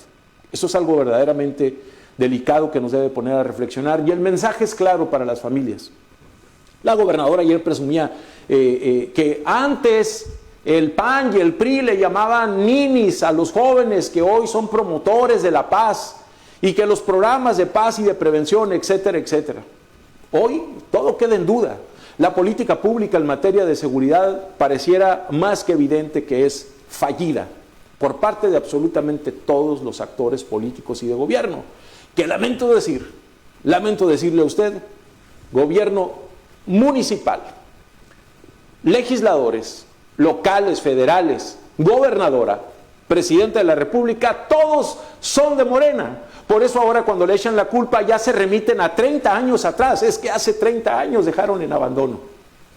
Eso es algo verdaderamente delicado que nos debe poner a reflexionar, y el mensaje es claro para las familias. La gobernadora ayer presumía que antes el PAN y el PRI le llamaban ninis a los jóvenes que hoy son promotores de la paz, y que los programas de paz y de prevención, etcétera, etcétera. Hoy todo queda en duda. La política pública en materia de seguridad pareciera más que evidente que es fallida por parte de absolutamente todos los actores políticos y de gobierno, que lamento decirle a usted, gobierno municipal, legisladores, locales, federales, gobernadora, presidente de la República, todos son de Morena. Por eso ahora cuando le echan la culpa ya se remiten a 30 años atrás. Es que hace 30 años dejaron en abandono.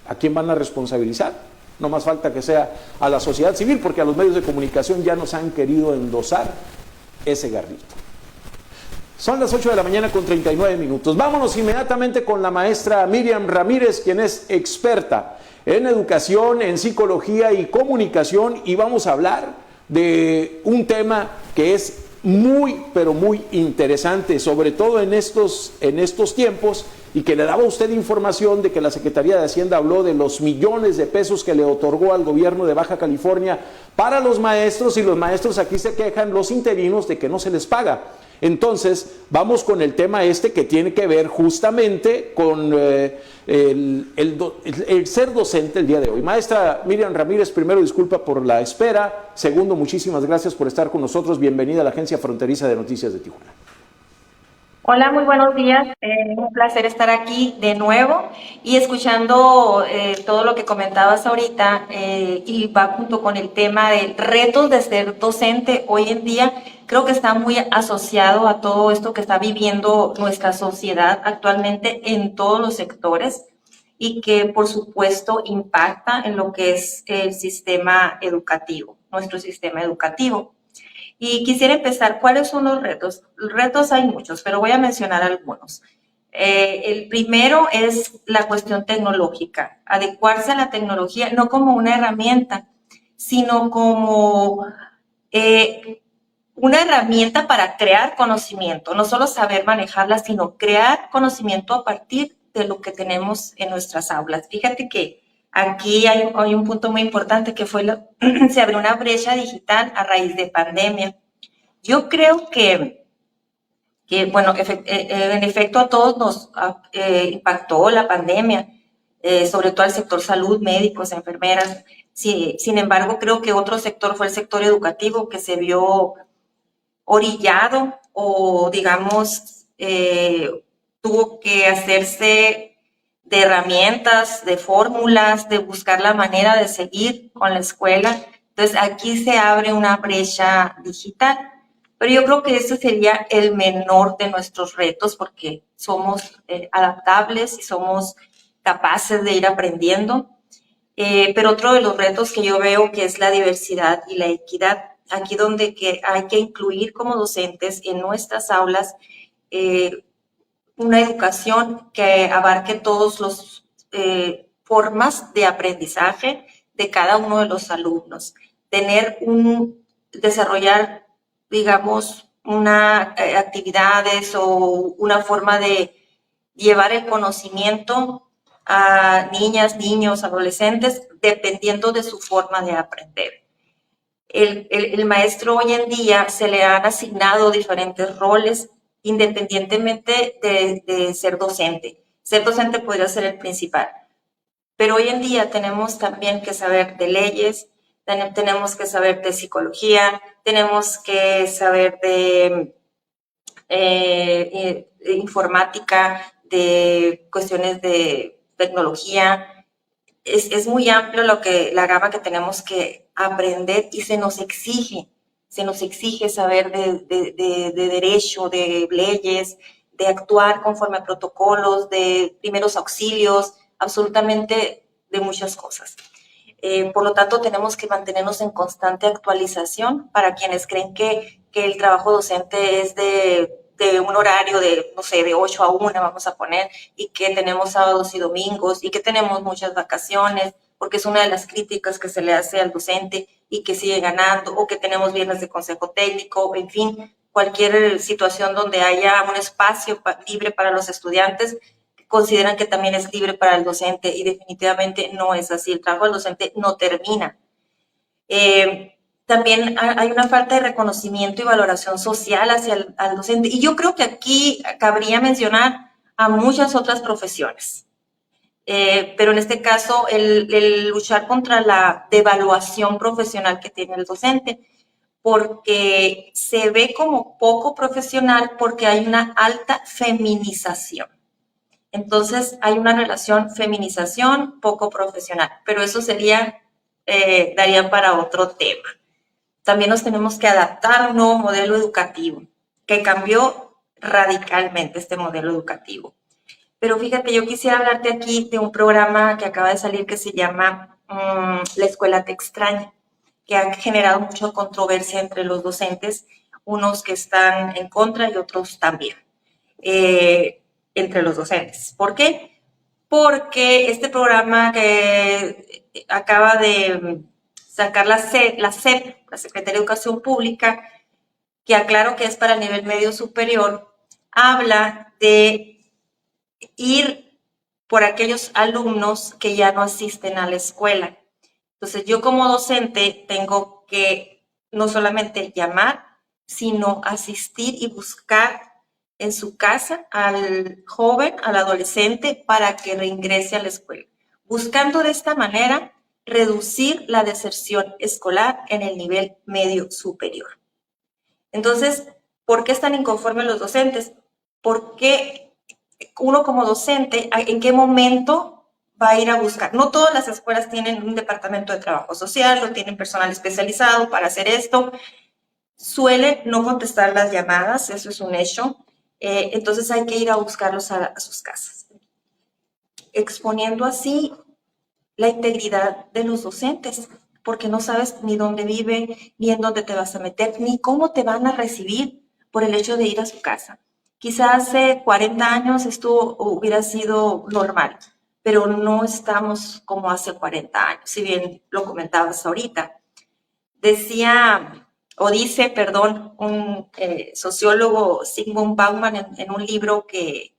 ¿A quién van a responsabilizar? No más falta que sea a la sociedad civil, porque a los medios de comunicación ya nos han querido endosar ese garrito. Son las 8 de la mañana con 39 minutos. Vámonos inmediatamente con la maestra Miriam Ramírez, quien es experta en educación, en psicología y comunicación, y vamos a hablar de un tema que es muy, pero muy interesante, sobre todo en estos tiempos, y que le daba a usted información de que la Secretaría de Hacienda habló de los millones de pesos que le otorgó al gobierno de Baja California para los maestros, y los maestros aquí se quejan, los interinos, de que no se les paga. Entonces, vamos con el tema que tiene que ver justamente con el ser docente el día de hoy. Maestra Miriam Ramírez, primero, disculpa por la espera. Segundo, muchísimas gracias por estar con nosotros. Bienvenida a la Agencia Fronteriza de Noticias de Tijuana.
Hola, muy buenos días. Un placer estar aquí de nuevo y escuchando todo lo que comentabas ahorita, y va junto con el tema de retos de ser docente hoy en día. Creo que está muy asociado a todo esto que está viviendo nuestra sociedad actualmente en todos los sectores, y que por supuesto impacta en lo que es el sistema educativo, nuestro sistema educativo. Y quisiera empezar, ¿cuáles son los retos? Retos hay muchos, pero voy a mencionar algunos. El primero es la cuestión tecnológica, adecuarse a la tecnología, no como una herramienta, sino como una herramienta para crear conocimiento, no solo saber manejarla, sino crear conocimiento a partir de lo que tenemos en nuestras aulas. Fíjate que aquí hay un punto muy importante que fue se abrió una brecha digital a raíz de pandemia. Yo creo que bueno, en efecto a todos nos impactó la pandemia, sobre todo al sector salud, médicos, enfermeras. Sí, sin embargo, creo que otro sector fue el sector educativo, que se vio orillado o, digamos, tuvo que hacerse de herramientas, de fórmulas, de buscar la manera de seguir con la escuela. Entonces, aquí se abre una brecha digital. Pero yo creo que ese sería el menor de nuestros retos, porque somos adaptables y somos capaces de ir aprendiendo. Pero otro de los retos que yo veo, que es la diversidad y la equidad, aquí donde hay que incluir como docentes en nuestras aulas una educación que abarque todos los formas de aprendizaje de cada uno de los alumnos. Desarrollar, digamos, actividades o una forma de llevar el conocimiento a niñas, niños, adolescentes, dependiendo de su forma de aprender. El maestro hoy en día se le han asignado diferentes roles independientemente de ser docente. Ser docente podría ser el principal. Pero hoy en día tenemos también que saber de leyes, tenemos que saber de psicología, tenemos que saber de informática, de cuestiones de tecnología. Es muy amplio la gama que tenemos que aprender y se nos exige saber de derecho, de leyes, de actuar conforme a protocolos, de primeros auxilios, absolutamente de muchas cosas. Por lo tanto, tenemos que mantenernos en constante actualización para quienes creen que el trabajo docente es de un horario de, no sé, de 8 a 1, vamos a poner, y que tenemos sábados y domingos, y que tenemos muchas vacaciones, porque es una de las críticas que se le hace al docente y que sigue ganando, o que tenemos viernes de consejo técnico, en fin, cualquier situación donde haya un espacio libre para los estudiantes, consideran que también es libre para el docente, y definitivamente no es así. El trabajo del docente no termina. También hay una falta de reconocimiento y valoración social hacia el docente, y yo creo que aquí cabría mencionar a muchas otras profesiones. Pero en este caso, el luchar contra la devaluación profesional que tiene el docente, porque se ve como poco profesional porque hay una alta feminización. Entonces, hay una relación feminización poco profesional, pero eso daría para otro tema. También nos tenemos que adaptar a un nuevo modelo educativo, que cambió radicalmente este modelo educativo. Pero fíjate, yo quisiera hablarte aquí de un programa que acaba de salir que se llama La Escuela Te Extraña, que ha generado mucha controversia entre los docentes, unos que están en contra y otros también, entre los docentes. ¿Por qué? Porque este programa que acaba de sacar la SEP, la Secretaría de Educación Pública, que aclaro que es para el nivel medio superior, habla de ir por aquellos alumnos que ya no asisten a la escuela. Entonces, yo como docente tengo que no solamente llamar, sino asistir y buscar en su casa al joven, al adolescente, para que reingrese a la escuela, buscando de esta manera reducir la deserción escolar en el nivel medio superior. Entonces, ¿por qué están inconformes los docentes? Porque uno como docente, ¿en qué momento va a ir a buscar? No todas las escuelas tienen un departamento de trabajo social, no tienen personal especializado para hacer esto. Suelen no contestar las llamadas, eso es un hecho. Entonces hay que ir a buscarlos a sus casas, exponiendo así la integridad de los docentes, porque no sabes ni dónde viven, ni en dónde te vas a meter, ni cómo te van a recibir por el hecho de ir a su casa. Quizás hace 40 años esto hubiera sido normal, pero no estamos como hace 40 años, si bien lo comentabas ahorita. Dice, un sociólogo, Zygmunt Bauman, en un libro que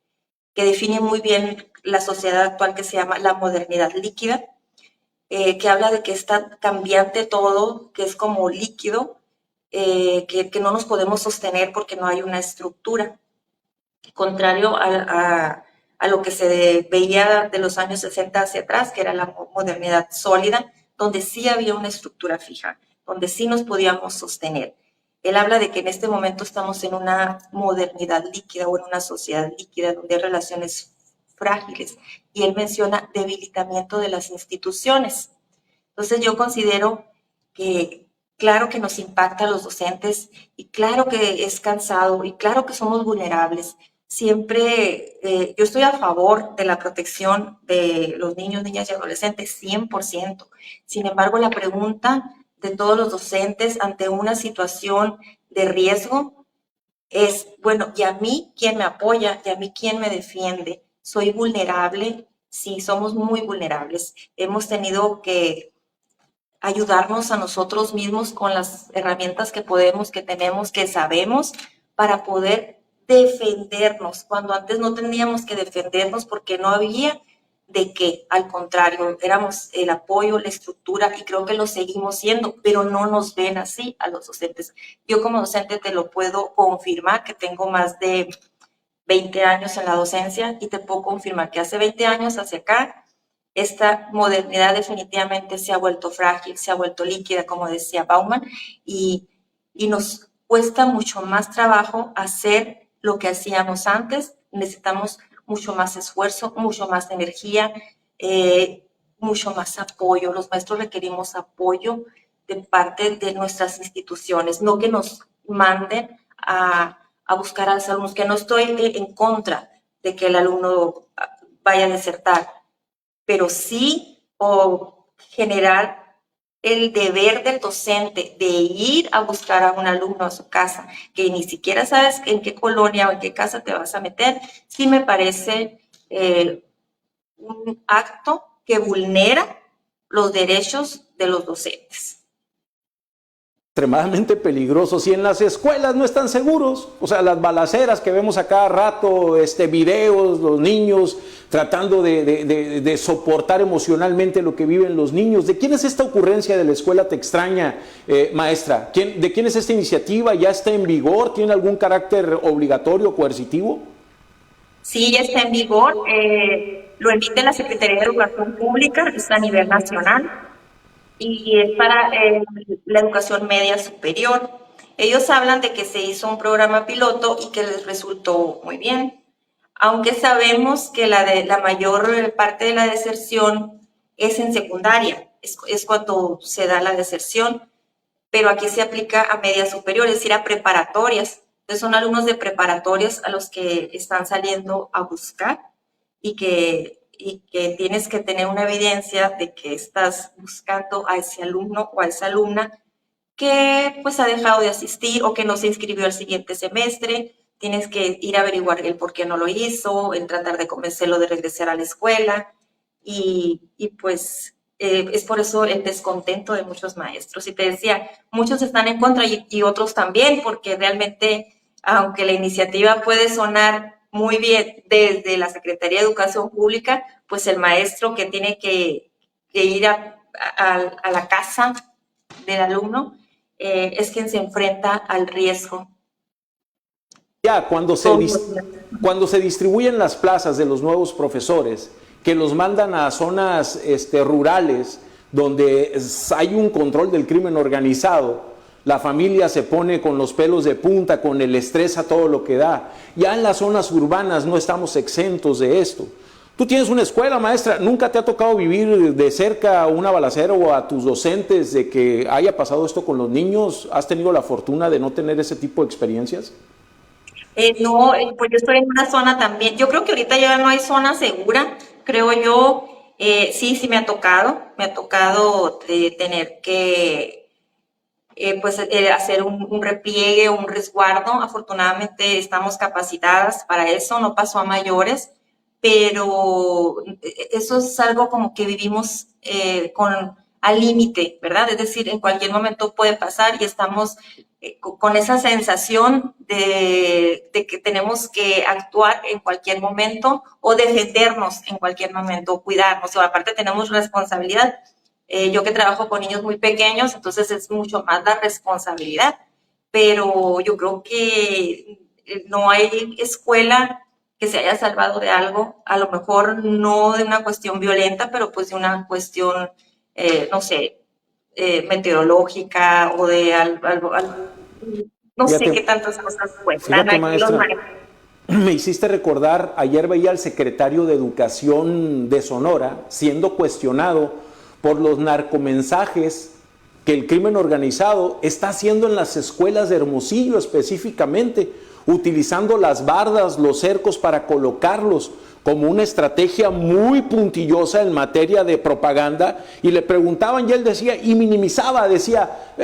define muy bien la sociedad actual, que se llama La modernidad líquida, que habla de que está cambiante todo, que es como líquido, que no nos podemos sostener porque no hay una estructura. Contrario a lo que se veía de los años 60 hacia atrás, que era la modernidad sólida, donde sí había una estructura fija, donde sí nos podíamos sostener. Él habla de que en este momento estamos en una modernidad líquida o en una sociedad líquida donde hay relaciones frágiles, y él menciona debilitamiento de las instituciones. Entonces yo considero que claro que nos impacta a los docentes, y claro que es cansado, y claro que somos vulnerables. Siempre yo estoy a favor de la protección de los niños, niñas y adolescentes, 100%. Sin embargo, la pregunta de todos los docentes ante una situación de riesgo es, bueno, ¿y a mí quién me apoya? ¿Y a mí quién me defiende? ¿Soy vulnerable? Sí, somos muy vulnerables. Hemos tenido que ayudarnos a nosotros mismos con las herramientas que podemos, que tenemos, que sabemos, para poder defendernos, cuando antes no teníamos que defendernos porque no había de que, al contrario, éramos el apoyo, la estructura, y creo que lo seguimos siendo, pero no nos ven así a los docentes. Yo como docente te lo puedo confirmar, que tengo más de 20 años en la docencia, y te puedo confirmar que hace 20 años hacia acá, esta modernidad definitivamente se ha vuelto frágil, se ha vuelto líquida, como decía Bauman, y nos cuesta mucho más trabajo hacer lo que hacíamos antes. Necesitamos mucho más esfuerzo, mucho más energía, mucho más apoyo. Los maestros requerimos apoyo de parte de nuestras instituciones, no que nos manden a buscar a los alumnos, que no estoy en contra de que el alumno vaya a desertar, pero sí generar el deber del docente de ir a buscar a un alumno a su casa, que ni siquiera sabes en qué colonia o en qué casa te vas a meter. Sí me parece un acto que vulnera los derechos de los docentes.
Extremadamente peligrosos, y en las escuelas no están seguros. O sea, las balaceras que vemos a cada rato, videos, los niños tratando de soportar emocionalmente lo que viven los niños. ¿De quién es esta ocurrencia de la escuela Te Extraña, maestra? ¿De quién es esta iniciativa? ¿Ya está en vigor? ¿Tiene algún carácter obligatorio o coercitivo?
Sí, ya está en vigor. Lo emite la Secretaría de Educación Pública, es a nivel nacional, y es para la educación media superior. Ellos hablan de que se hizo un programa piloto y que les resultó muy bien, aunque sabemos que la mayor parte de la deserción es en secundaria, es cuando se da la deserción, pero aquí se aplica a media superior, es decir, a preparatorias. Entonces son alumnos de preparatorias a los que están saliendo a buscar, y que tienes que tener una evidencia de que estás buscando a ese alumno o a esa alumna que pues ha dejado de asistir o que no se inscribió al siguiente semestre. Tienes que ir a averiguar el por qué no lo hizo, el tratar de convencerlo de regresar a la escuela, y pues es por eso el descontento de muchos maestros. Y te decía, muchos están en contra y otros también, porque realmente, aunque la iniciativa puede sonar muy bien desde la Secretaría de Educación Pública, pues el maestro que tiene que ir a la casa del alumno es quien se enfrenta al riesgo.
Ya, cuando se distribuyen las plazas de los nuevos profesores, que los mandan a zonas rurales, donde hay un control del crimen organizado, la familia se pone con los pelos de punta, con el estrés a todo lo que da. Ya en las zonas urbanas no estamos exentos de esto. Tú tienes una escuela, maestra, ¿nunca te ha tocado vivir de cerca una balacera o a tus docentes de que haya pasado esto con los niños? ¿Has tenido la fortuna de no tener ese tipo de experiencias?
No, pues yo estoy en una zona también. Yo creo que ahorita ya no hay zona segura, creo yo. Sí me ha tocado tener que hacer un repliegue, un resguardo. Afortunadamente estamos capacitadas para eso, no pasó a mayores, pero eso es algo como que vivimos al límite, ¿verdad? Es decir, en cualquier momento puede pasar y estamos con esa sensación de que tenemos que actuar en cualquier momento o defendernos en cualquier momento, o cuidarnos. O aparte tenemos responsabilidad. Yo que trabajo con niños muy pequeños, entonces es mucho más la responsabilidad, pero yo creo que no hay escuela que se haya salvado de algo, a lo mejor no de una cuestión violenta, pero pues de una cuestión, no sé, meteorológica o de algo no sé qué tantas cosas cuestan.
Fíjate, maestra, me hiciste recordar, ayer veía al secretario de Educación de Sonora siendo cuestionado por los narcomensajes que el crimen organizado está haciendo en las escuelas de Hermosillo específicamente, utilizando las bardas, los cercos para colocarlos como una estrategia muy puntillosa en materia de propaganda, y le preguntaban y él decía, y minimizaba, decía,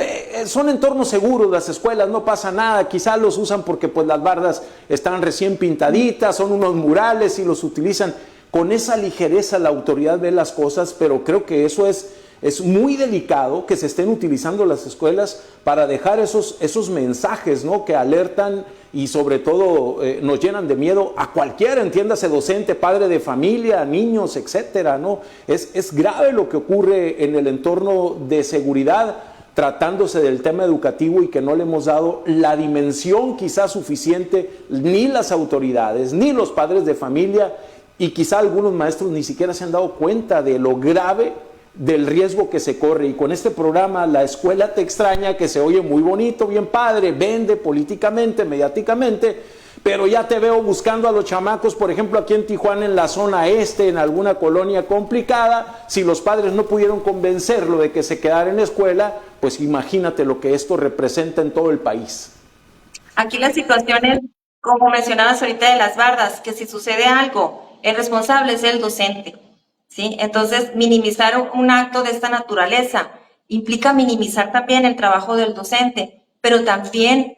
son entornos seguros las escuelas, no pasa nada, quizás los usan porque pues las bardas están recién pintaditas, son unos murales y los utilizan. Con esa ligereza la autoridad ve las cosas, pero creo que eso es es muy delicado que se estén utilizando las escuelas para dejar esos mensajes, ¿no?, que alertan y sobre todo nos llenan de miedo a cualquiera, entiéndase docente, padre de familia, niños, etcétera, ¿no? Es grave lo que ocurre en el entorno de seguridad, tratándose del tema educativo, y que no le hemos dado la dimensión quizás suficiente, ni las autoridades, ni los padres de familia, y quizá algunos maestros ni siquiera se han dado cuenta de lo grave del riesgo que se corre. Y con este programa, La Escuela Te Extraña, que se oye muy bonito, bien padre, vende políticamente, mediáticamente, pero ya te veo buscando a los chamacos, por ejemplo, aquí en Tijuana, en la zona este, en alguna colonia complicada. Si los padres no pudieron convencerlo de que se quedara en la escuela, pues imagínate lo que esto representa en todo el país.
Aquí la situación es, como mencionabas ahorita, de las bardas, que si sucede algo, el responsable es el docente, ¿sí? Entonces, minimizar un acto de esta naturaleza implica minimizar también el trabajo del docente, pero también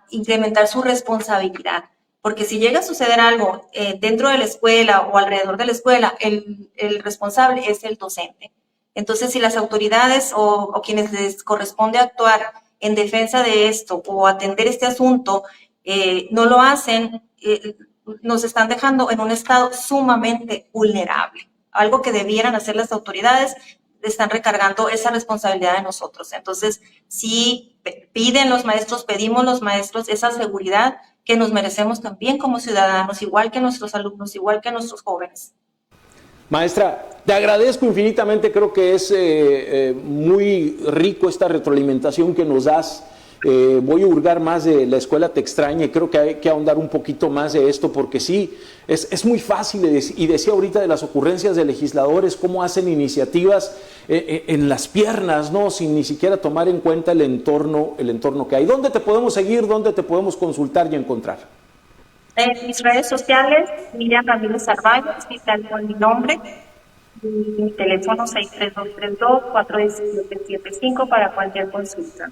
incrementar su responsabilidad, porque si llega a suceder algo dentro de la escuela o alrededor de la escuela, el responsable es el docente. Entonces, si las autoridades o quienes les corresponde actuar en defensa de esto o atender este asunto no lo hacen, nos están dejando en un estado sumamente vulnerable. Algo que debieran hacer las autoridades, están recargando esa responsabilidad en nosotros. Entonces, sí piden los maestros, pedimos los maestros esa seguridad que nos merecemos también como ciudadanos, igual que nuestros alumnos, igual que nuestros jóvenes.
Maestra, te agradezco infinitamente, creo que es muy rico esta retroalimentación que nos das. Voy a hurgar más de La Escuela Te Extraña, y creo que hay que ahondar un poquito más de esto, porque sí, es muy fácil, y decía ahorita de las ocurrencias de legisladores, cómo hacen iniciativas en las piernas, ¿no?, sin ni siquiera tomar en cuenta el entorno que hay. ¿Dónde te podemos seguir? ¿Dónde te podemos consultar y encontrar?
En mis redes sociales, Miriam Ramírez Arballo, hospital con mi nombre, y mi teléfono 63232-41775 para cualquier consulta.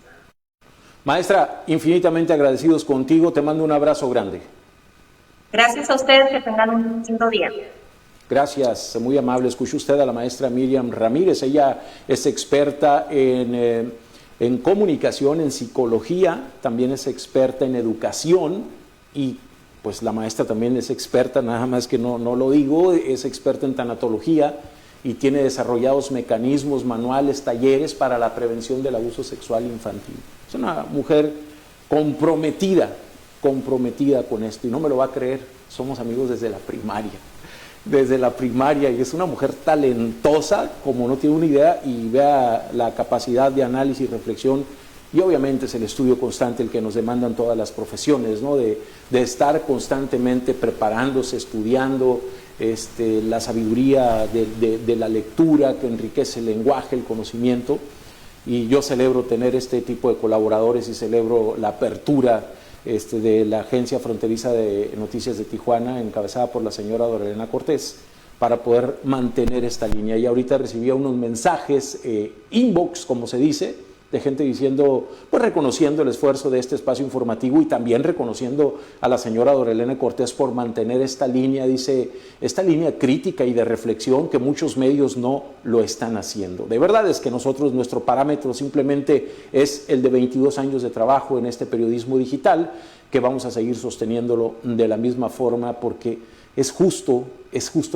Maestra, infinitamente agradecidos contigo, te mando un abrazo grande.
Gracias a ustedes, que tengan un lindo día.
Gracias, muy amable. Escuchó usted a la maestra Miriam Ramírez, ella es experta en comunicación, en psicología, también es experta en educación, y pues la maestra también es experta, nada más que no lo digo, es experta en tanatología y tiene desarrollados mecanismos, manuales, talleres para la prevención del abuso sexual infantil. Es una mujer comprometida con esto, y no me lo va a creer, somos amigos desde la primaria, y es una mujer talentosa, como no tiene una idea, y vea la capacidad de análisis y reflexión, y obviamente es el estudio constante el que nos demandan todas las profesiones, ¿no?, de estar constantemente preparándose, estudiando, la sabiduría de la lectura que enriquece el lenguaje, el conocimiento. Y yo celebro tener este tipo de colaboradores, y celebro la apertura de la Agencia Fronteriza de Noticias de Tijuana, encabezada por la señora Dorelena Cortés, para poder mantener esta línea. Y ahorita recibía unos mensajes inbox, como se dice, de gente diciendo, pues reconociendo el esfuerzo de este espacio informativo, y también reconociendo a la señora Dorelena Cortés por mantener esta línea, dice, esta línea crítica y de reflexión que muchos medios no lo están haciendo. De verdad es que nosotros, nuestro parámetro simplemente es el de 22 años de trabajo en este periodismo digital, que vamos a seguir sosteniéndolo de la misma forma, porque es justo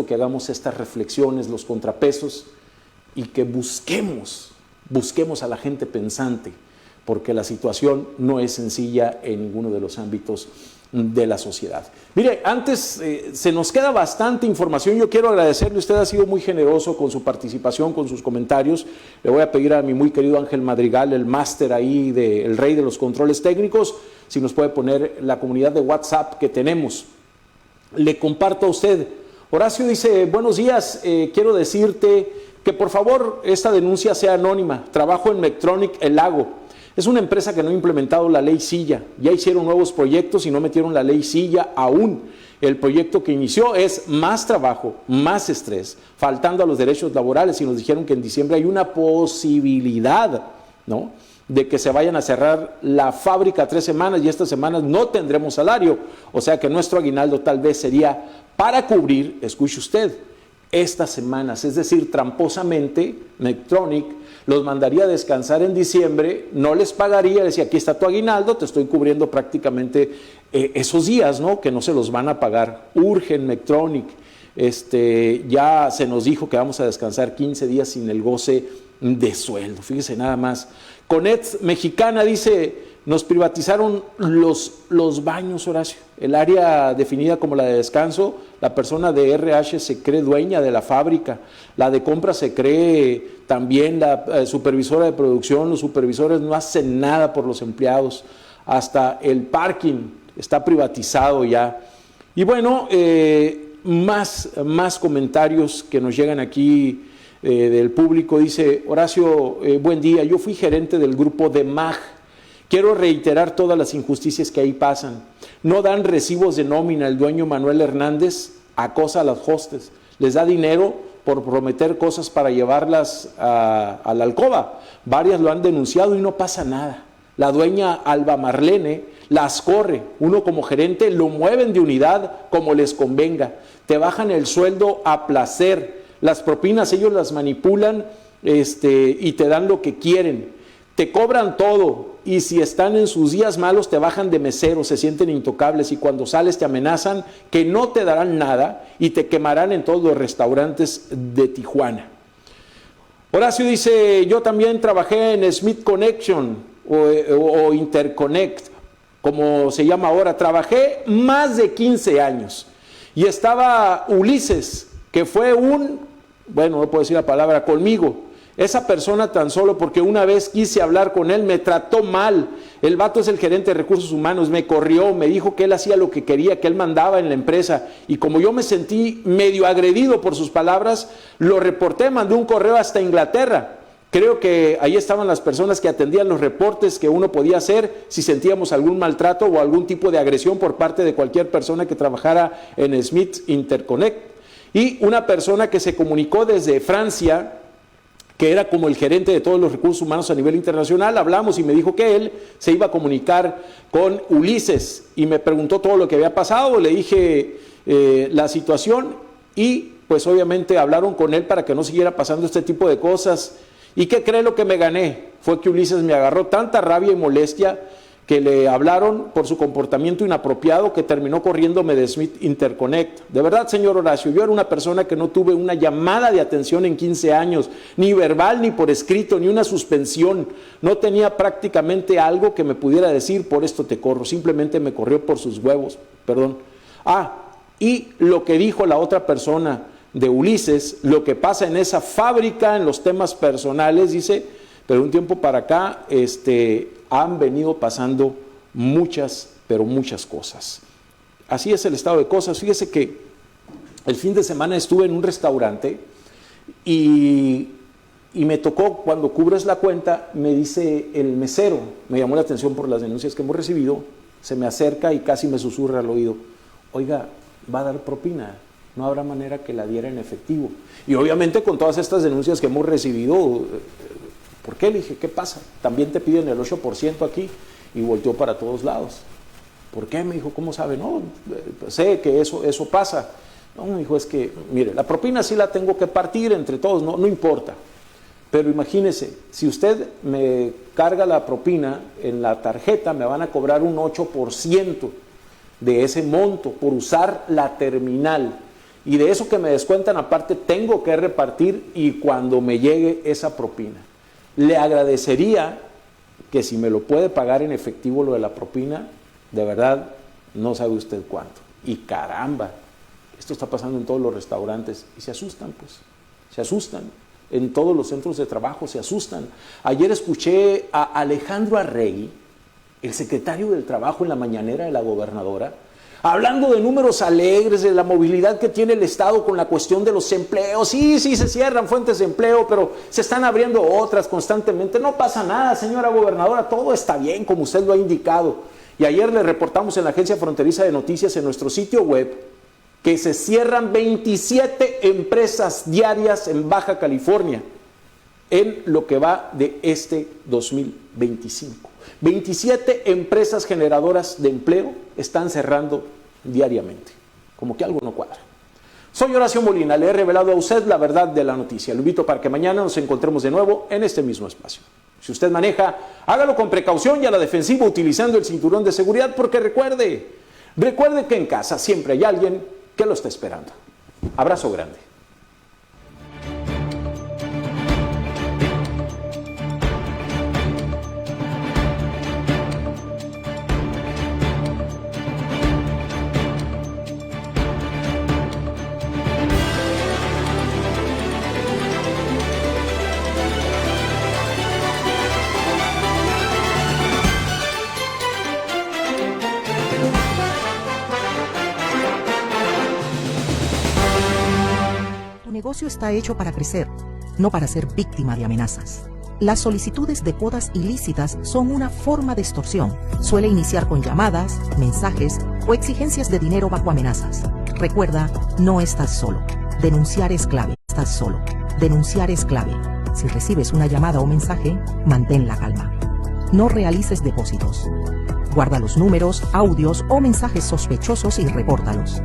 que hagamos estas reflexiones, los contrapesos, y que busquemos a la gente pensante, porque la situación no es sencilla en ninguno de los ámbitos de la sociedad. Mire, antes se nos queda bastante información. Yo quiero agradecerle, usted ha sido muy generoso con su participación, con sus comentarios. Le voy a pedir a mi muy querido Ángel Madrigal, el máster ahí, el rey de los controles técnicos, si nos puede poner la comunidad de WhatsApp que tenemos. Le comparto a usted. Horacio dice, buenos días, quiero decirte que por favor esta denuncia sea anónima. Trabajo en Medtronic El Lago. Es una empresa que no ha implementado la ley Silla. Ya hicieron nuevos proyectos y no metieron la ley Silla aún. El proyecto que inició es más trabajo, más estrés, faltando a los derechos laborales, y nos dijeron que en diciembre hay una posibilidad, ¿no?, de que se vayan a cerrar la fábrica 3 semanas, y estas semanas no tendremos salario. O sea que nuestro aguinaldo tal vez sería para cubrir, escuche usted, estas semanas, es decir, tramposamente, Medtronic los mandaría a descansar en diciembre, no les pagaría, decía, aquí está tu aguinaldo, te estoy cubriendo prácticamente esos días, ¿no? Que no se los van a pagar. Urgen Medtronic, ya se nos dijo que vamos a descansar 15 días sin el goce de sueldo, fíjese nada más. Conet Mexicana dice, nos privatizaron los baños, Horacio, el área definida como la de descanso, la persona de RH se cree dueña de la fábrica, la de compra se cree también la supervisora de producción, los supervisores no hacen nada por los empleados, hasta el parking está privatizado ya. Y bueno, más comentarios que nos llegan aquí del público. Dice Horacio, buen día, yo fui gerente del grupo de MAG. Quiero reiterar todas las injusticias que ahí pasan. No dan recibos de nómina. El dueño Manuel Hernández acosa a las hostes. Les da dinero por prometer cosas para llevarlas a la alcoba. Varias lo han denunciado y no pasa nada. La dueña Alba Marlene las corre. Uno como gerente lo mueven de unidad como les convenga. Te bajan el sueldo a placer. Las propinas ellos las manipulan y te dan lo que quieren. Te cobran todo y si están en sus días malos te bajan de mesero, se sienten intocables y cuando sales te amenazan que no te darán nada y te quemarán en todos los restaurantes de Tijuana. Horacio dice, yo también trabajé en Smith Connection o Interconnect, como se llama ahora, trabajé más de 15 años y estaba Ulises, que fue no puedo decir la palabra, conmigo. Esa persona tan solo porque una vez quise hablar con él, me trató mal. El vato es el gerente de recursos humanos, me corrió, me dijo que él hacía lo que quería, que él mandaba en la empresa. Y como yo me sentí medio agredido por sus palabras, lo reporté, mandé un correo hasta Inglaterra. Creo que ahí estaban las personas que atendían los reportes que uno podía hacer si sentíamos algún maltrato o algún tipo de agresión por parte de cualquier persona que trabajara en Smith Interconnect. Y una persona que se comunicó desde Francia, que era como el gerente de todos los recursos humanos a nivel internacional, hablamos y me dijo que él se iba a comunicar con Ulises y me preguntó todo lo que había pasado, le dije la situación y pues obviamente hablaron con él para que no siguiera pasando este tipo de cosas. ¿Y qué cree lo que me gané? Fue que Ulises me agarró tanta rabia y molestia que le hablaron por su comportamiento inapropiado que terminó corriéndome de Smith Interconnect. De verdad, señor Horacio, yo era una persona que no tuve una llamada de atención en 15 años, ni verbal, ni por escrito, ni una suspensión. No tenía prácticamente algo que me pudiera decir, por esto te corro. Simplemente me corrió por sus huevos, perdón. Y lo que dijo la otra persona de Ulises, lo que pasa en esa fábrica, en los temas personales, dice, pero un tiempo para acá, han venido pasando muchas, pero muchas cosas. Así es el estado de cosas. Fíjese que el fin de semana estuve en un restaurante y me tocó, cuando cubres la cuenta, me dice el mesero, me llamó la atención por las denuncias que hemos recibido, se me acerca y casi me susurra al oído, oiga, va a dar propina, no habrá manera que la diera en efectivo. Y obviamente con todas estas denuncias que hemos recibido, ¿por qué? Le dije, ¿qué pasa? También te piden el 8% aquí, y volteó para todos lados. ¿Por qué? Me dijo, ¿cómo sabe? No, sé que eso pasa. No, me dijo, es que, mire, la propina sí la tengo que partir entre todos, no importa. Pero imagínese, si usted me carga la propina en la tarjeta, me van a cobrar un 8% de ese monto por usar la terminal. Y de eso que me descuentan aparte, tengo que repartir y cuando me llegue esa propina. Le agradecería que si me lo puede pagar en efectivo lo de la propina, de verdad, no sabe usted cuánto. Y caramba, esto está pasando en todos los restaurantes y se asustan, pues, se asustan. En todos los centros de trabajo se asustan. Ayer escuché a Alejandro Arregui, el secretario del Trabajo en la mañanera de la gobernadora, hablando de números alegres, de la movilidad que tiene el Estado con la cuestión de los empleos. Sí, se cierran fuentes de empleo, pero se están abriendo otras constantemente. No pasa nada, señora gobernadora, todo está bien, como usted lo ha indicado. Y ayer le reportamos en la Agencia Fronteriza de Noticias en nuestro sitio web que se cierran 27 empresas diarias en Baja California en lo que va de este 2025. 27 empresas generadoras de empleo están cerrando diariamente, como que algo no cuadra. Soy Horacio Molina, le he revelado a usted la verdad de la noticia. Lo invito para que mañana nos encontremos de nuevo en este mismo espacio. Si usted maneja, hágalo con precaución y a la defensiva utilizando el cinturón de seguridad, porque recuerde que en casa siempre hay alguien que lo está esperando. Abrazo grande.
Tu negocio está hecho para crecer, no para ser víctima de amenazas. Las solicitudes de podas ilícitas son una forma de extorsión. Suele iniciar con llamadas, mensajes o exigencias de dinero bajo amenazas. Recuerda, no estás solo. Denunciar es clave. Estás solo. Denunciar es clave. Si recibes una llamada o mensaje, mantén la calma. No realices depósitos. Guarda los números, audios o mensajes sospechosos y repórtalos.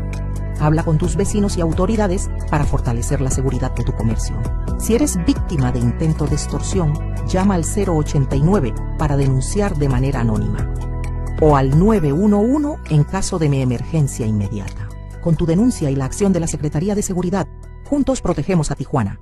Habla con tus vecinos y autoridades para fortalecer la seguridad de tu comercio. Si eres víctima de intento de extorsión, llama al 089 para denunciar de manera anónima o al 911 en caso de emergencia inmediata. Con tu denuncia y la acción de la Secretaría de Seguridad, juntos protegemos a Tijuana.